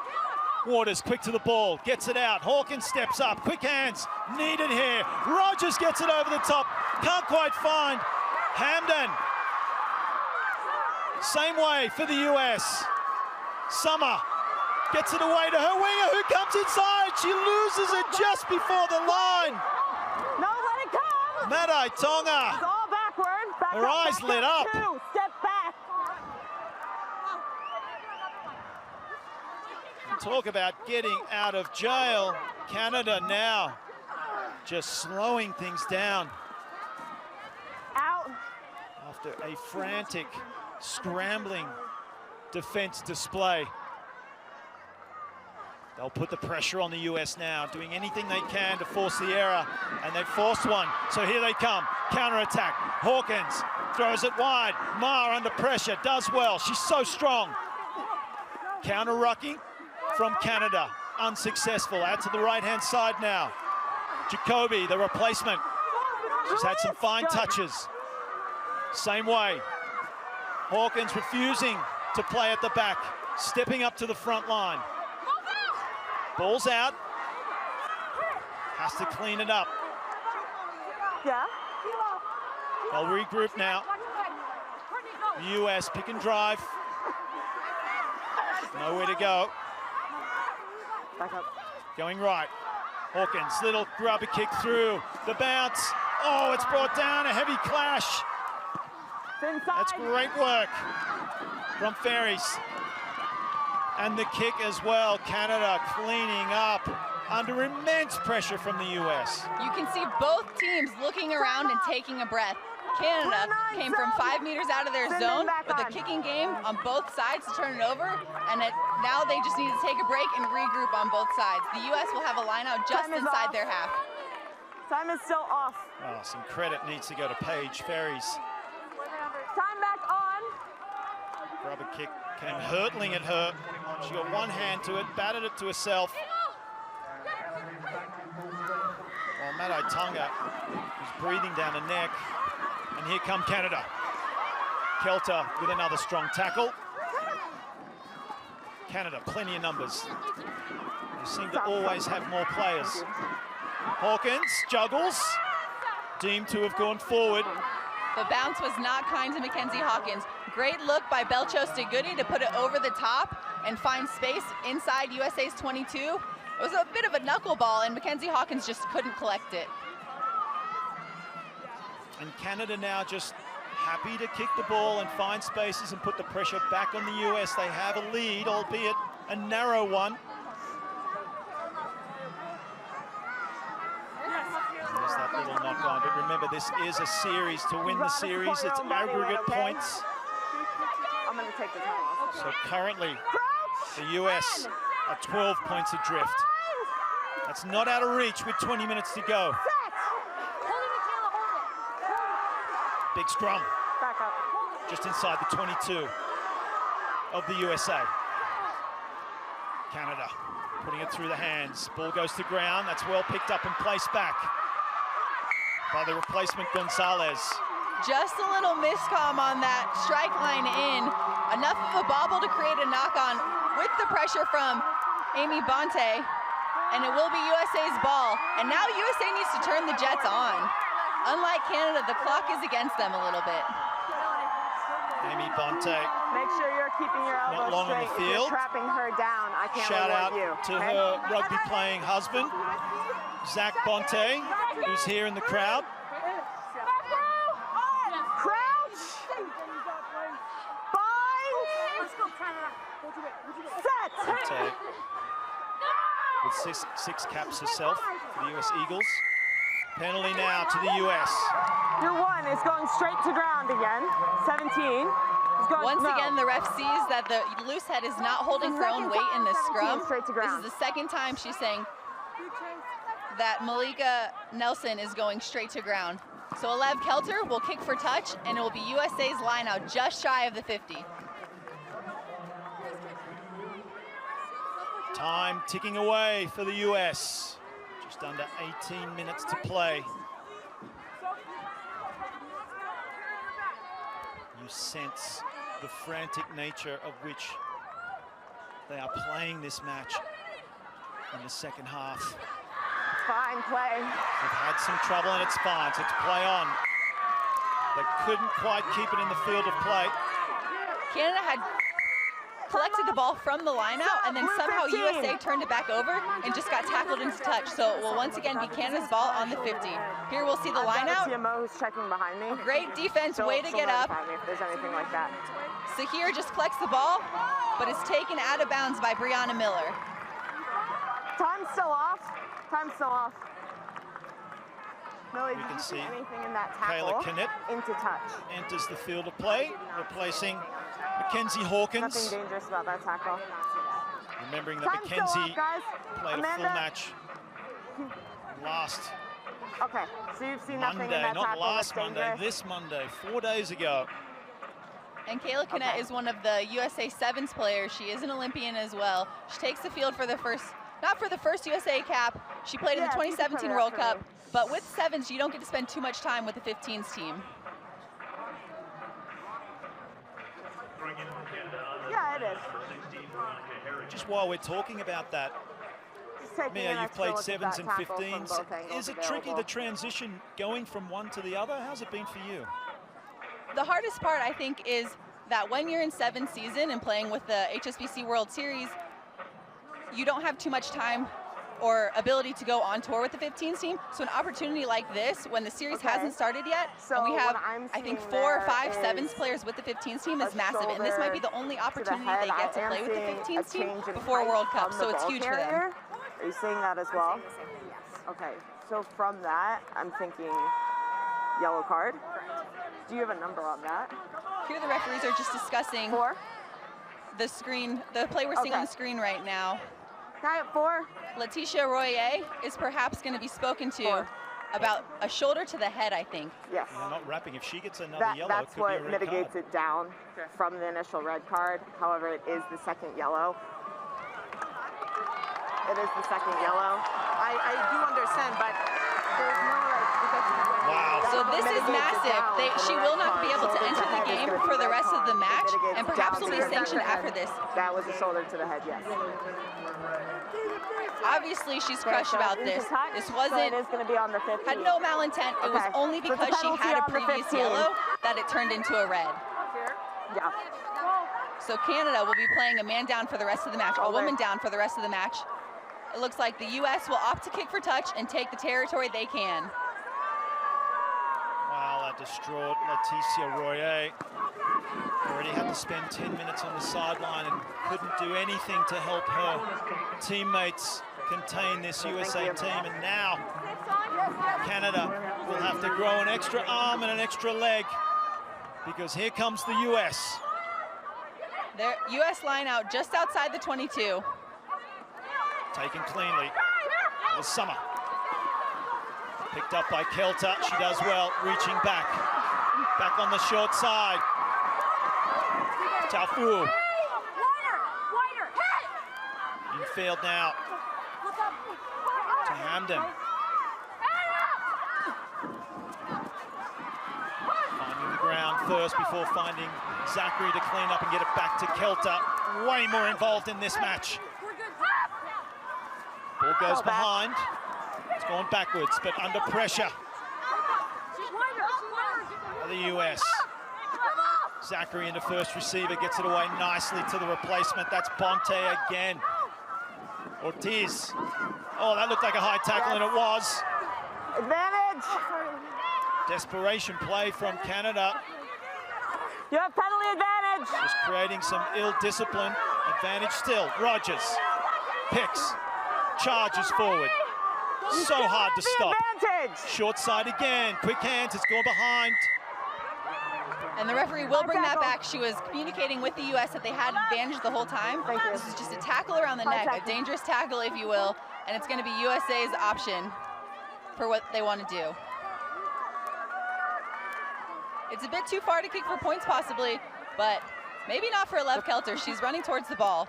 Waters quick to the ball, gets it out. Hawkins steps up, quick hands, needed here. Rogers gets it over the top, can't quite find Hamden. Same way for the US. Summer gets it away to her winger who comes inside. She loses it just before the line. No, let it come. Madai Tonga. It's all backward. Back her up, eyes back lit up. Two. Step back. Talk about getting out of jail. Canada now just slowing things down. Out. After a frantic, scrambling defense display. They'll put the pressure on the US now, doing anything they can to force the error, and they've forced one. So here they come, counter-attack. Hawkins throws it wide. Ma under pressure, does well. She's so strong. Counter-rucking from Canada, unsuccessful. Out to the right-hand side now. Jacoby, the replacement. She's had some fine touches. Same way. Hawkins refusing to play at the back, stepping up to the front line. Ball's out. Has to clean it up. Yeah. They'll regroup now. The US pick and drive. Nowhere to go. Back up. Going right. Hawkins, little grubber kick through. The bounce. Oh, it's brought down. A heavy clash. That's great work from Ferries. And the kick as well. Canada cleaning up under immense pressure from the US. You can see both teams looking around and taking a breath. Canada came from 5 meters out of their zone with a kicking game on both sides to turn it over, and now they just need to take a break and regroup on both sides. The US will have a line out just inside their half. Time is still off. Oh, some credit needs to go to Paige Ferries. Time back on. Rubber kick came hurtling at her. She got one hand to it, batted it to herself. While Madai Tonga was breathing down her neck. And here come Canada. Kelter with another strong tackle. Canada, plenty of numbers. They seem to always have more players. Hawkins juggles, deemed to have gone forward. The bounce was not kind to Mackenzie Hawkins. Great look by Belcho Stigudi to put it over the top and find space inside USA's 22. It was a bit of a knuckleball, and Mackenzie Hawkins just couldn't collect it. And Canada now just happy to kick the ball and find spaces and put the pressure back on the US. They have a lead, albeit a narrow one. There's that little knock on, but remember, this is a series. To win the series, it's aggregate points. I'm going to take the time off. So currently, the US are 12 points adrift. That's not out of reach with 20 minutes to go. Big scrum. Back up. Just inside the 22 of the USA. Canada putting it through the hands. Ball goes to ground. That's well picked up and placed back by the replacement Gonzalez. Just a little miscomm on that strike line in. Enough of a bobble to create a knock-on with the pressure from Amy Bonte, and it will be USA's ball. And now USA needs to turn the Jets on. Unlike Canada, the clock is against them a little bit. Amy Bonte. Make sure you're keeping your elbows not long straight. on the If field. you're trapping her down, I can't Shout out reward you. to her rugby playing husband, Zach Bonte, who's here in the crowd. Crouch. Bind. Set. Bonte with six caps herself for the US Eagles. Penalty now to the US. Your one is going straight to ground again. 17. Once again, the ref sees that the loose head is not holding her own weight in the scrum. This is the second time she's saying that Malika Nelson is going straight to ground. So Alev Kelter will kick for touch, and it will be USA's line out just shy of the 50. Time ticking away for the US. Just under 18 minutes to play. You sense the frantic nature of which they are playing this match in the second half. Fine play. They've had some trouble and it's fine, so to play on. They couldn't quite keep it in the field of play. Canada had collected the ball from the line out, and then somehow USA turned it back over and just got tackled into touch. So it will once again be Canada's ball on the 50. Here we'll see the line out. TMO who's checking behind me. Great defense, way to get up. If there's anything like that. Sahir just collects the ball, but is taken out of bounds by Brianna Miller. Time's still off. Time's still off. Millie, You did can you see see anything in that tackle? Kayla Kinnett into touch. enters the field of play, replacing Mackenzie Hawkins. Nothing dangerous about that tackle. Remembering that Time's still Mackenzie off, guys. played Amanda? a full match last Okay, so you've seen nothing in Monday, that not tackle last that's Monday, dangerous? this Monday, 4 days ago. And Kayla Kinnett is one of the USA Sevens players. She is an Olympian as well. She takes the field for the first, not for the first USA cap. She played in the 2017 World Cup, but with sevens, you don't get to spend too much time with the 15s team. Yeah, it is. Just while we're talking about that, Mia, you've played sevens and 15s. Is it tricky, the transition going from one to the other? How's it been for you? The hardest part, I think, is that when you're in seventh season and playing with the HSBC World Series, you don't have too much time or ability to go on tour with the 15s team. So an opportunity like this, when the series hasn't started yet, and we have, I think, 4 or 5 sevens players with the 15s team is massive. And this might be the only opportunity they get to play with the 15s team before a World Cup. So it's huge for them. Are you seeing that as well? Okay, so from that, I'm thinking yellow card. Do you have a number on that? Here the referees are just discussing the screen, the play we're seeing on the screen right now. Guy at 4. Letitia Royer is perhaps going to be spoken to about a shoulder to the head, I think. Yes. They're not wrapping. If she gets another yellow, that's it could what be a red mitigates card. it down from the initial red card. However, it is the second yellow. It is the second yellow. I do understand, but there's no like Wow. So this is massive. She will not be able to enter the game for the rest of the match, and perhaps will be sanctioned after this. That was a shoulder to the head, yes. Obviously, she's crushed about this. This wasn't, so it is going to be on the 15. had no malintent. It was only So it's a because she penalty had a on the previous 15. yellow that it turned into a red. Yeah. So Canada will be playing a man down for the rest of the match, a woman down for the rest of the match. It looks like the U.S. will opt to kick for touch and take the territory they can. Wow, that distraught Leticia Royer. Already had to spend 10 minutes on the sideline and couldn't do anything to help her teammates contain this USA team. And now Canada will have to grow an extra arm and an extra leg, because here comes the U.S. Their U.S. line out just outside the 22. Taken cleanly. It was Summer. Picked up by Kelter. She does well, reaching back. Back on the short side. Taufua. Infield now. To Hamden. Finding the ground first before finding Zachary to clean up and get it back to Kelter. Way more involved in this match. Ball goes behind. It's going backwards, but under pressure. The US. Zachary into first receiver, gets it away nicely to the replacement. That's Bonte again. Ortiz. Oh, that looked like a high tackle, and it was. Advantage. Desperation play from Canada. You have penalty advantage. Just creating some ill discipline. Advantage still. Rogers picks, charges forward. So hard to stop. Short side again. Quick hands. It's going behind. And the referee will bring that back. She was communicating with the U.S. that they had advantage the whole time. This is just a tackle around the neck, a dangerous tackle, if you will, and it's going to be USA's option for what they want to do. It's a bit too far to kick for points, possibly, but maybe not for Alev Kelter. She's running towards the ball.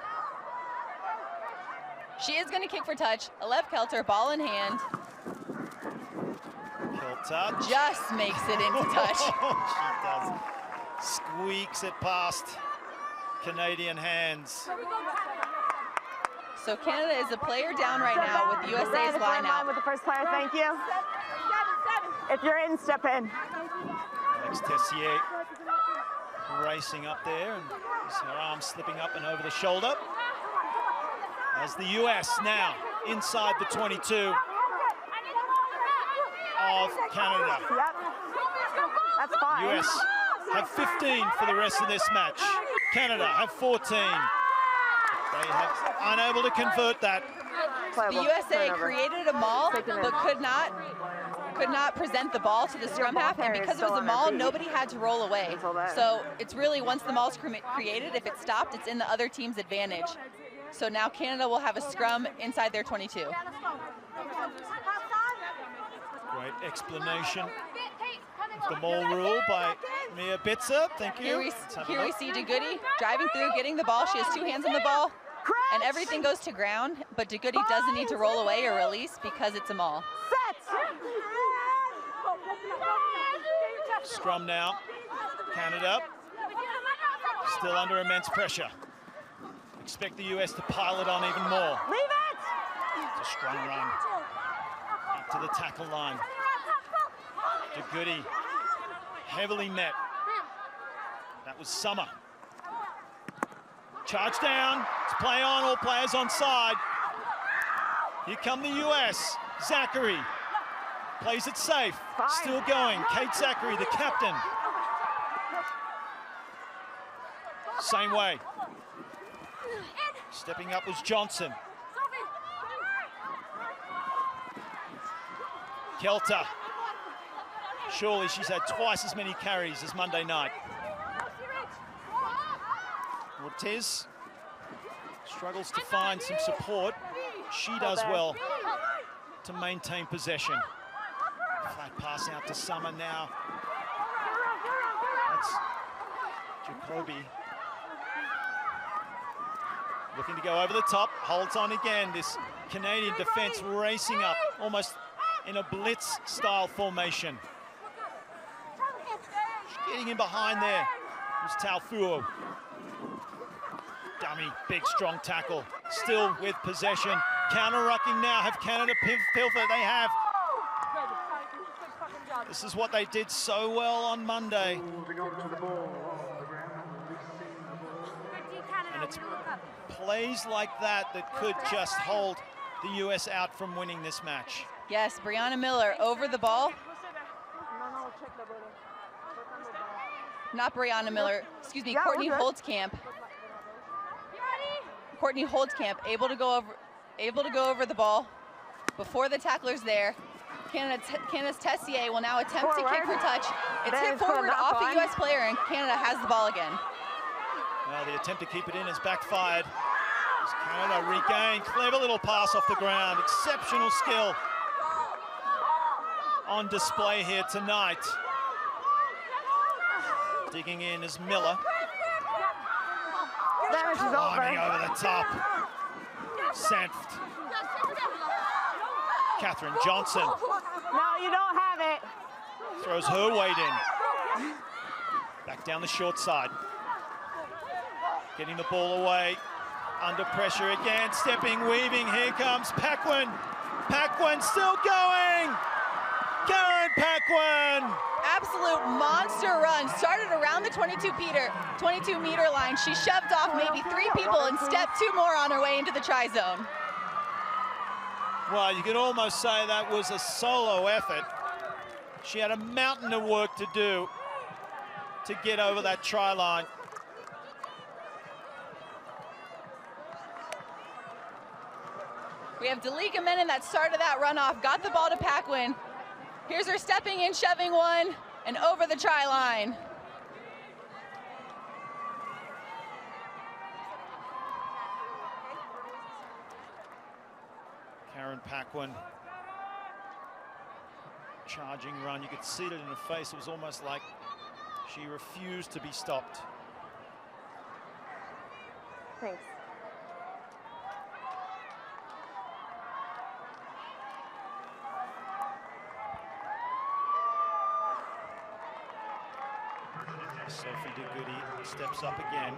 She is going to kick for touch. Alev Kelter, ball in hand. Touch. Just makes it into touch. She does. Squeaks it past Canadian hands. So Canada is a player down right now with USA's line out. With the first player, thank you. If you're in, step in. Alex Tessier racing up there, and her arm slipping up and over the shoulder. As the US now inside the 22 of Canada. Yep. That's fine. US have 15 for the rest of this match. Canada have 14. They have unable to convert that. The USA created a maul, but could not present the ball to the scrum half, and because it was a maul, nobody had to roll away. So it's really, once the maul's created, if it stopped, it's in the other team's advantage. So now Canada will have a scrum inside their 22. Great explanation of the maul rule by Mia Bitzer. Thank you. Here we see DeGoody driving through, getting the ball. She has two hands on the ball, and everything goes to ground, but DeGoody doesn't need to roll away or release because it's a maul. Scrum now. Canada still under immense pressure. Expect the US to pile it on even more. Leave it! It's a strong run. Up to the tackle line. DeGoody heavily met. That was Summer. Charge down. It's play on, all players on side. Here come the US. Zachary plays it safe. Still going. Kate Zachary, the captain. Same way. Stepping up was Johnson. Kelter. Surely she's had twice as many carries as Monday night. Ortiz struggles to find some support. She does well to maintain possession. Flat pass out to Summer now. That's Jacoby. Looking to go over the top, holds on again. This Canadian defense racing up, almost in a blitz-style formation. Getting in behind there was Taufua. Dummy, big, strong tackle. Still with possession. Counter-rucking now. Have Canada pilfer? They have. This is what they did so well on Monday. And it's plays like that that could just hold the US out from winning this match. Yes, Brianna Miller over the ball. Not Brianna Miller, excuse me, Courtney Holtzkamp. Courtney Holtzkamp able to go over the ball before the tackler's there. Canada's Tessier will now attempt to kick for touch. It's hit forward off a US player, and Canada has the ball again. Well, the attempt to keep it in has backfired. As Canada regained, clever little pass off the ground. Exceptional skill on display here tonight. Digging in is Miller. Climbing over the top. Senft. Catherine Johnson. No, you don't have it. Throws her weight in. Back down the short side. Getting the ball away. Under pressure again. Stepping, weaving. Here comes Paquin. Paquin still going. Karen Paquin. Absolute monster run. Started around the 22-meter line. She shoved off maybe 3 people and stepped 2 more on her way into the try zone. Well, you could almost say that was a solo effort. She had a mountain of work to do to get over that try line. We have Dalika Menon that started that runoff, got the ball to Paquin. Here's her stepping in, shoving one, and over the try line. Karen Paquin. Charging run. You could see it in her face. It was almost like she refused to be stopped. Thanks. Sophie DeGoody steps up again.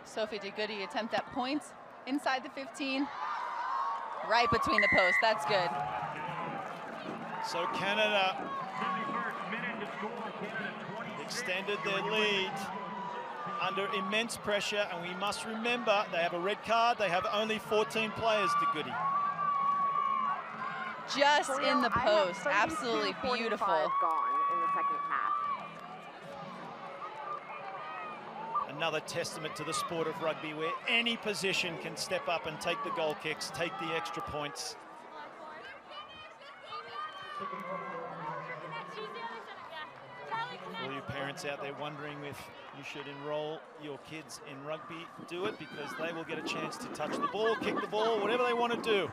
Sophie DeGoody attempt at points inside the 15. Right between the posts, that's good. So Canada extended their lead under immense pressure, and we must remember they have a red card. They have only 14 players, DeGoody. Just in the post, absolutely beautiful. Gone in the second half. Another testament to the sport of rugby where any position can step up and take the goal kicks, take the extra points. For you parents out there wondering if you should enroll your kids in rugby, do it, because they will get a chance to touch the ball, kick the ball, whatever they want to do.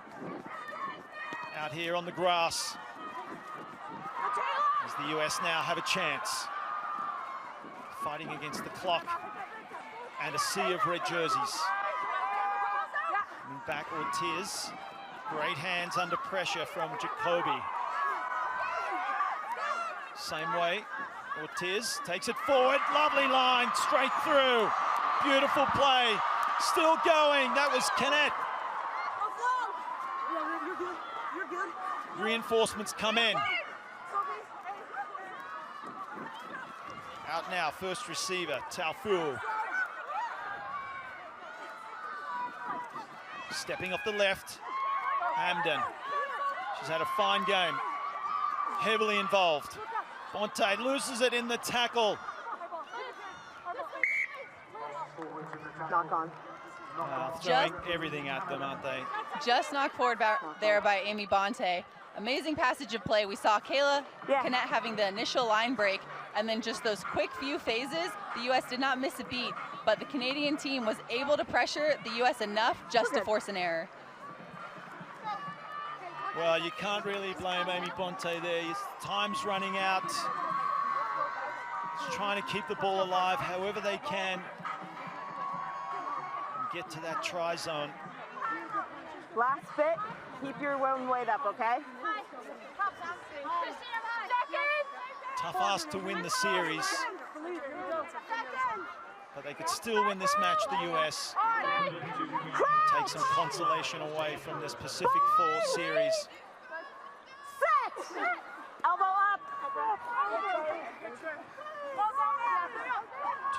Out here on the grass, as the US now have a chance. Fighting against the clock and a sea of red jerseys. And back Ortiz. Great hands under pressure from Jacoby. Same way, Ortiz takes it forward. Lovely line, straight through. Beautiful play. Still going. That was Kennett. Reinforcements come in. Out now, first receiver, Taufua. Stepping off the left, Hamden. She's had a fine game, heavily involved. Bonte loses it in the tackle. Knock on. Throwing everything at them, aren't they? Just knocked forward there by Amy Bonte. Amazing passage of play. We saw Kayla Canet having the initial line break, And then just those quick few phases, the U.S. did not miss a beat, but the Canadian team was able to pressure the U.S. enough just to force an error. Well, you can't really blame Amy Bonte there. Time's running out. Just trying to keep the ball alive however they can and get to that try zone. Last bit, keep your own weight up, okay? Tough ask to win the series, but they could still win this match, the US. Take some consolation away from this Pacific 4 series. Set! Elbow up!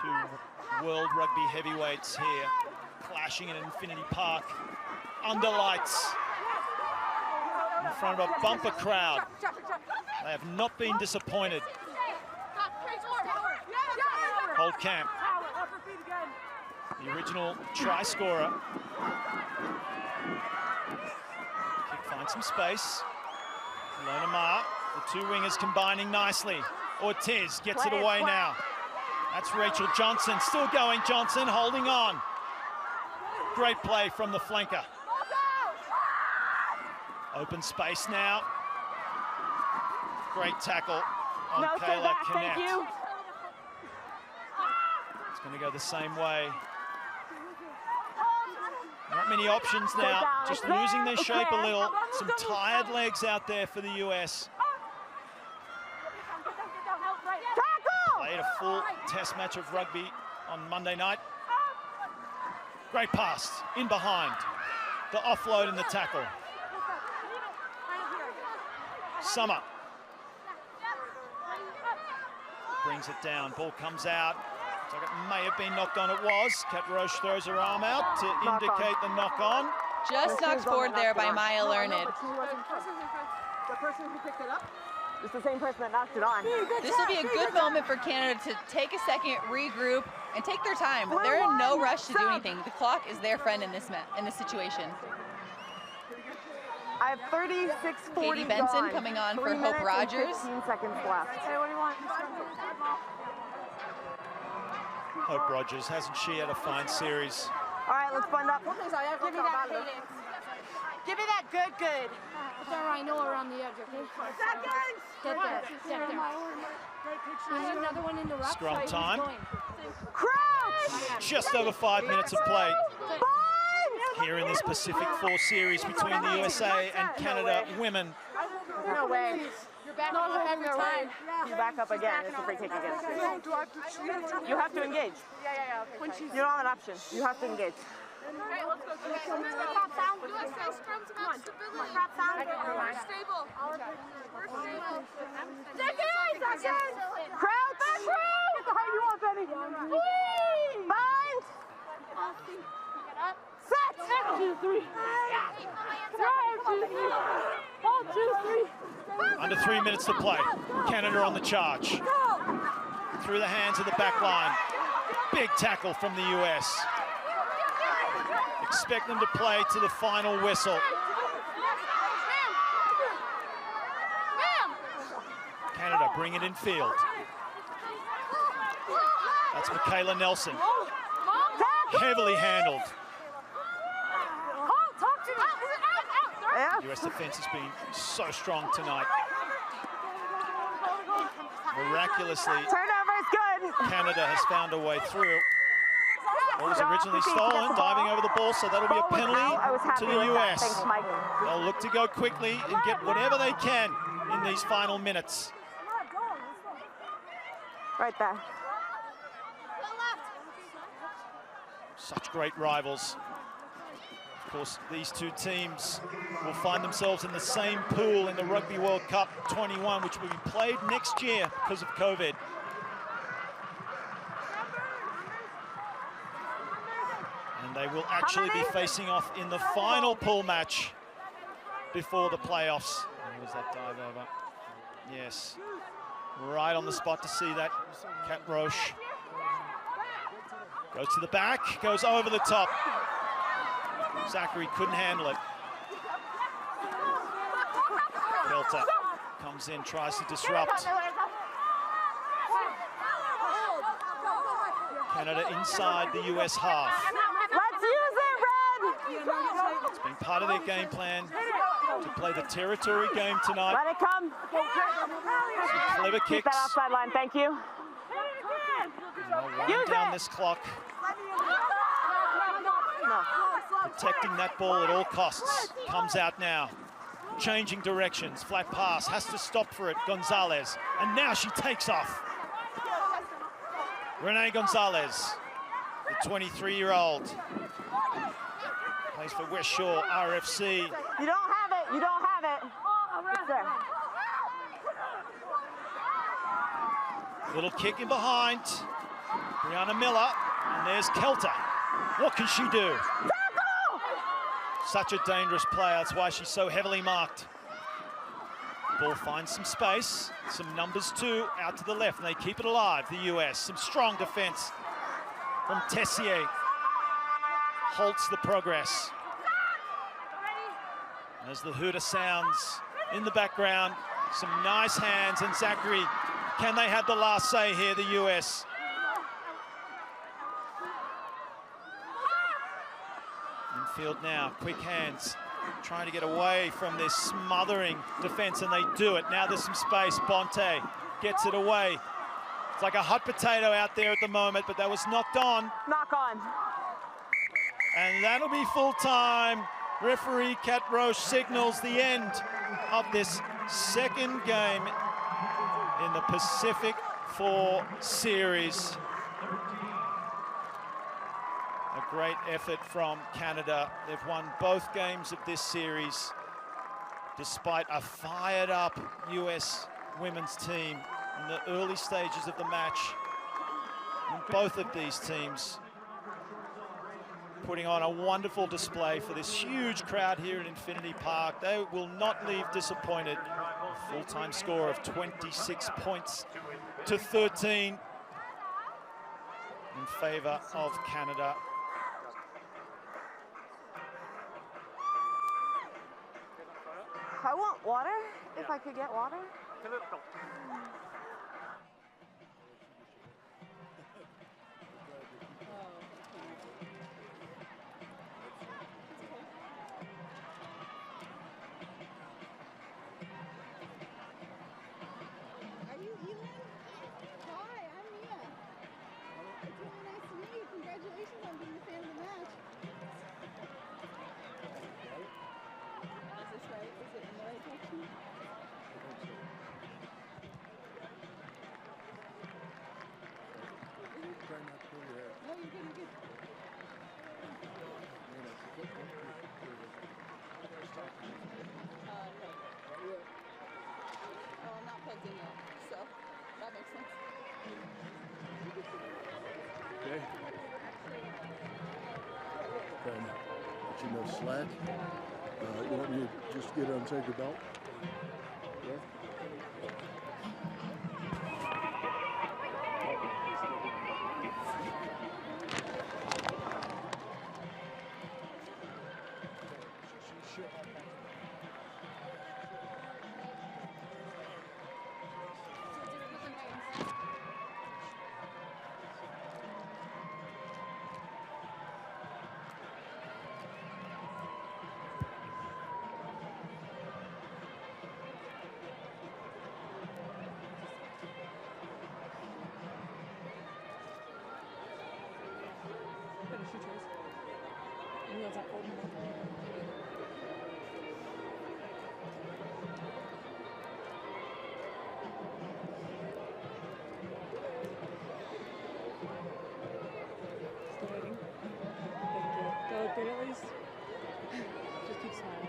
Two world rugby heavyweights here, clashing in Infinity Park, under lights, in front of a bumper crowd. They have not been disappointed. Hold camp. The original try scorer. Kick finds some space. Lona Ma, the two wingers combining nicely. Ortiz gets it away now. That's Rachel Johnson, still going Johnson, holding on. Great play from the flanker. Open space now. Great tackle on Kayla Kinnett. It's going to go the same way. Not many options now, just losing their shape a little. Some tired legs out there for the US. Played a full test match of rugby on Monday night. Great pass, in behind. The offload and the tackle. Summer. Brings it down, ball comes out. Looks like it may have been knocked on, it was. Kat Roche throws her arm out to indicate the knock on. Just knocked forward there by Maya Learned. The person who picked it up is the same person that knocked it on. This will be a good moment for Canada to take a second, regroup, and take their time. They're in no rush to do anything. The clock is their friend in this situation. I have 36:40 Katie Benson coming on for Hope Rogers. 15 seconds left. Hey, what do you want? Hope Rogers, hasn't she had a fine series? All right, let's bund up. Give me that cadence. Give me that good. I know around the edge, okay? Seconds! Get there. There's another one in the rough. Scrum time. Crouch! Just over 5 minutes of play. Here in this Pacific 4 series between the USA and Canada women. No way. You're back up every time. You back up again. It's a free kick again. You have to engage. Yeah, okay. You don't have an option. You have to engage. Okay, let's go. USA scrums about stability. We're stable. We're stable. Seconds! Crouch! Get the height you want, Benny. Bind! Set! 1, 2, 3. 1, 2, 3. 1, 2, 3. Under 3 minutes to play. Canada on the charge. Through the hands of the back line. Big tackle from the US. Expect them to play to the final whistle. Canada bring it in field. That's Michaela Nelson. Heavily handled. US defense has been so strong tonight. Miraculously, Canada has found a way through. Ball was originally stolen, diving over the ball, so that'll be a penalty to the US. They'll look to go quickly and get whatever they can in these final minutes. Right there. Such great rivals. Of course, these two teams will find themselves in the same pool in the Rugby World Cup 21, which will be played next year because of COVID. And they will actually be facing off in the final pool match before the playoffs. And was that dive over? Yes. Right on the spot to see that. Kat Roche goes to the back, goes over the top. Zachary couldn't handle it. Belter comes in, tries to disrupt. Canada inside the US half. Let's use it, Red! It's been part of their game plan to play the territory game tonight. Let it come. Some clever kicks. Keep that outside line, thank you. Wind down this clock. Protecting that ball at all costs. Comes out now. Changing directions. Flat pass. Has to stop for it. Gonzalez. And now she takes off. Renee Gonzalez, the 23-year-old. Plays for West Shore RFC. You don't have it. You don't have it. It's there. Little kick in behind. Brianna Miller. And there's Kelter. What can she do? Such a dangerous player. That's why she's so heavily marked. Ball finds some space. Some numbers too out to the left, and they keep it alive, the US. Some strong defense from Tessier. Halts the progress. As the hooter sounds in the background, some nice hands, and Zachary, can they have the last say here, the US? Infield now, quick hands, trying to get away from this smothering defense, and they do it. Now there's some space. Bonte gets it away. It's like a hot potato out there at the moment, but that was knocked on. Knock on. And that'll be full time. Referee Kat Roche signals the end of this second game in the Pacific 4 series. A great effort from Canada. They've won both games of this series despite a fired up US women's team in the early stages of the match. And both of these teams putting on a wonderful display for this huge crowd here at Infinity Park. They will not leave disappointed. A full-time score of 26 points to 13 in favor of Canada. I want water, if I could get water. Are you Elin? Hi, I'm Mia. It's really nice to meet you. Congratulations on being the fan of the match. Is this right? Is it in the right direction? Try not to pull your hair. No, you're good, you're good. Oh, I'm not plugged in yet, so that makes sense. Okay. Trying to let you know slack. You want me to just get untied your belt? Yeah. Good at least. Just keep smiling.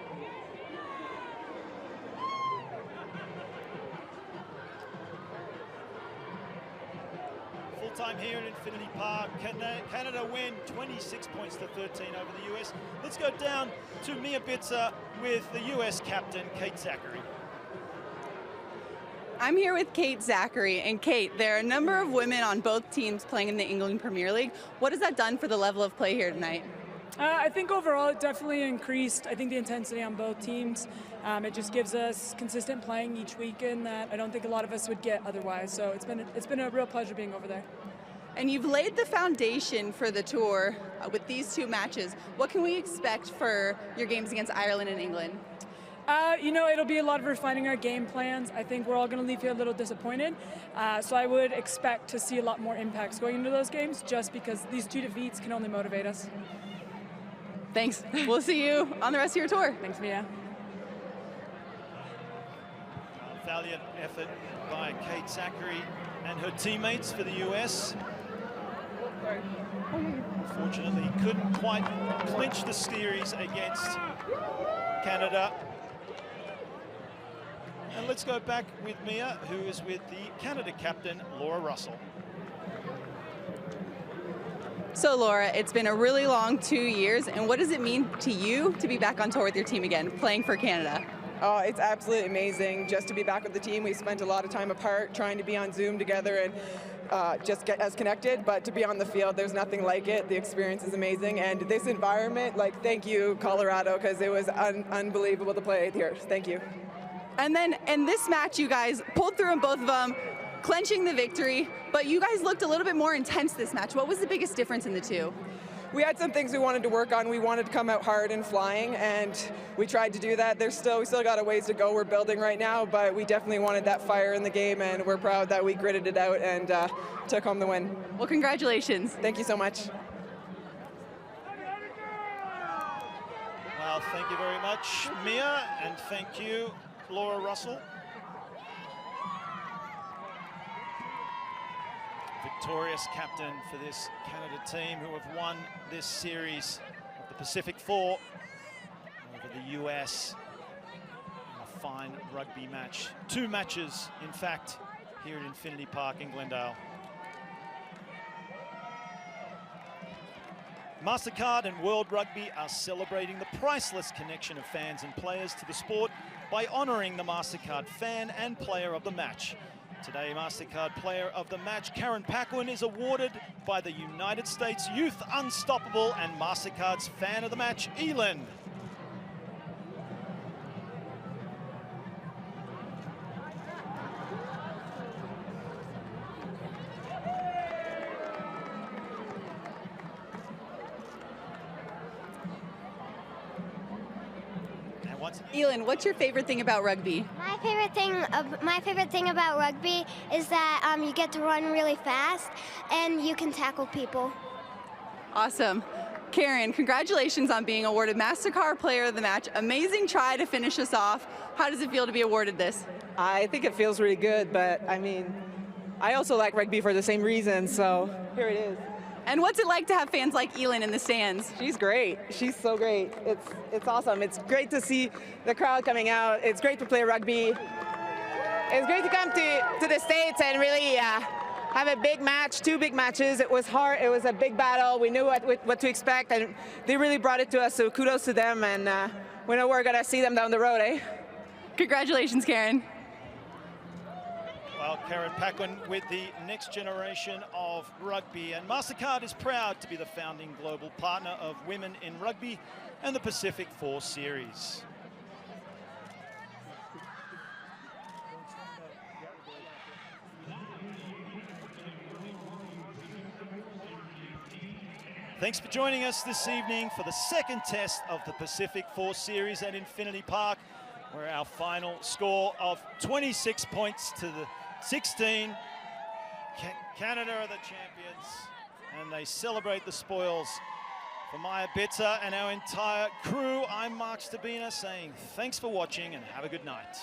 Full time here at Infinity Park. Canada win 26 points to 13 over the US. Let's go down to Mia Bitzer with the US captain, Kate Zachary. I'm here with Kate Zachary. And Kate, there are a number of women on both teams playing in the England Premier League. What has that done for the level of play here tonight? I think overall it definitely increased, I think, the intensity on both teams. It just gives us consistent playing each weekend that I don't think a lot of us would get otherwise. So it's been a real pleasure being over there. And you've laid the foundation for the tour with these 2 matches. What can we expect for your games against Ireland and England? You know, it'll be a lot of refining our game plans. I think we're all going to leave here a little disappointed. So I would expect to see a lot more impacts going into those games just because these 2 defeats can only motivate us. Thanks. We'll see you on the rest of your tour. Thanks, Mia. Valiant effort by Kate Zachary and her teammates for the US. Unfortunately, couldn't quite clinch the series against Canada. And let's go back with Mia, who is with the Canada captain, Laura Russell. So Laura, it's been a really long 2 years, and what does it mean to you to be back on tour with your team again, playing for Canada? Oh, it's absolutely amazing just to be back with the team. We spent a lot of time apart trying to be on Zoom together and just get as connected, but to be on the field, there's nothing like it. The experience is amazing, and this environment, like, thank you, Colorado, because it was unbelievable to play here. Thank you. And then in this match, you guys pulled through in both of them, clenching the victory, but you guys looked a little bit more intense this match. What was the biggest difference in the 2? We had some things we wanted to work on. We wanted to come out hard and flying, and we tried to do that. We still got a ways to go. We're building right now, but we definitely wanted that fire in the game, and we're proud that we gritted it out and took home the win. Well, congratulations. Thank you so much. Well, thank you very much, Mia, and thank you, Laura Russell. Victorious captain for this Canada team, who have won this series of the Pacific 4 over the US in a fine rugby match. 2 matches, in fact, here at Infinity Park in Glendale. MasterCard and World Rugby are celebrating the priceless connection of fans and players to the sport by honouring the MasterCard fan and player of the match. Today, MasterCard Player of the Match, Karen Paquin, is awarded by the United States Youth Unstoppable and MasterCard's Fan of the Match, Elin. Elin, what's your favorite thing about rugby? My favorite thing about rugby is that you get to run really fast and you can tackle people. Awesome. Karen, congratulations on being awarded MasterCard Player of the Match. Amazing try to finish us off. How does it feel to be awarded this? I think it feels really good, but I mean, I also like rugby for the same reason, so here it is. And what's it like to have fans like Elin in the stands? She's great. She's so great. It's awesome. It's great to see the crowd coming out. It's great to play rugby. It's great to come to the States and really have a big match, 2 big matches. It was hard. It was a big battle. We knew what to expect, and they really brought it to us, so kudos to them, and we know we're going to see them down the road, eh? Congratulations, Karen. Well, Karen Paquin with the next generation of rugby, and MasterCard is proud to be the founding global partner of Women in Rugby and the Pacific 4 Series. Thanks for joining us this evening for the second test of the Pacific 4 Series at Infinity Park, where our final score of 26 points to the 16. Canada are the champions, and they celebrate the spoils. For Maya Bitzer and our entire crew, I'm Mark Stabina saying thanks for watching and have a good night.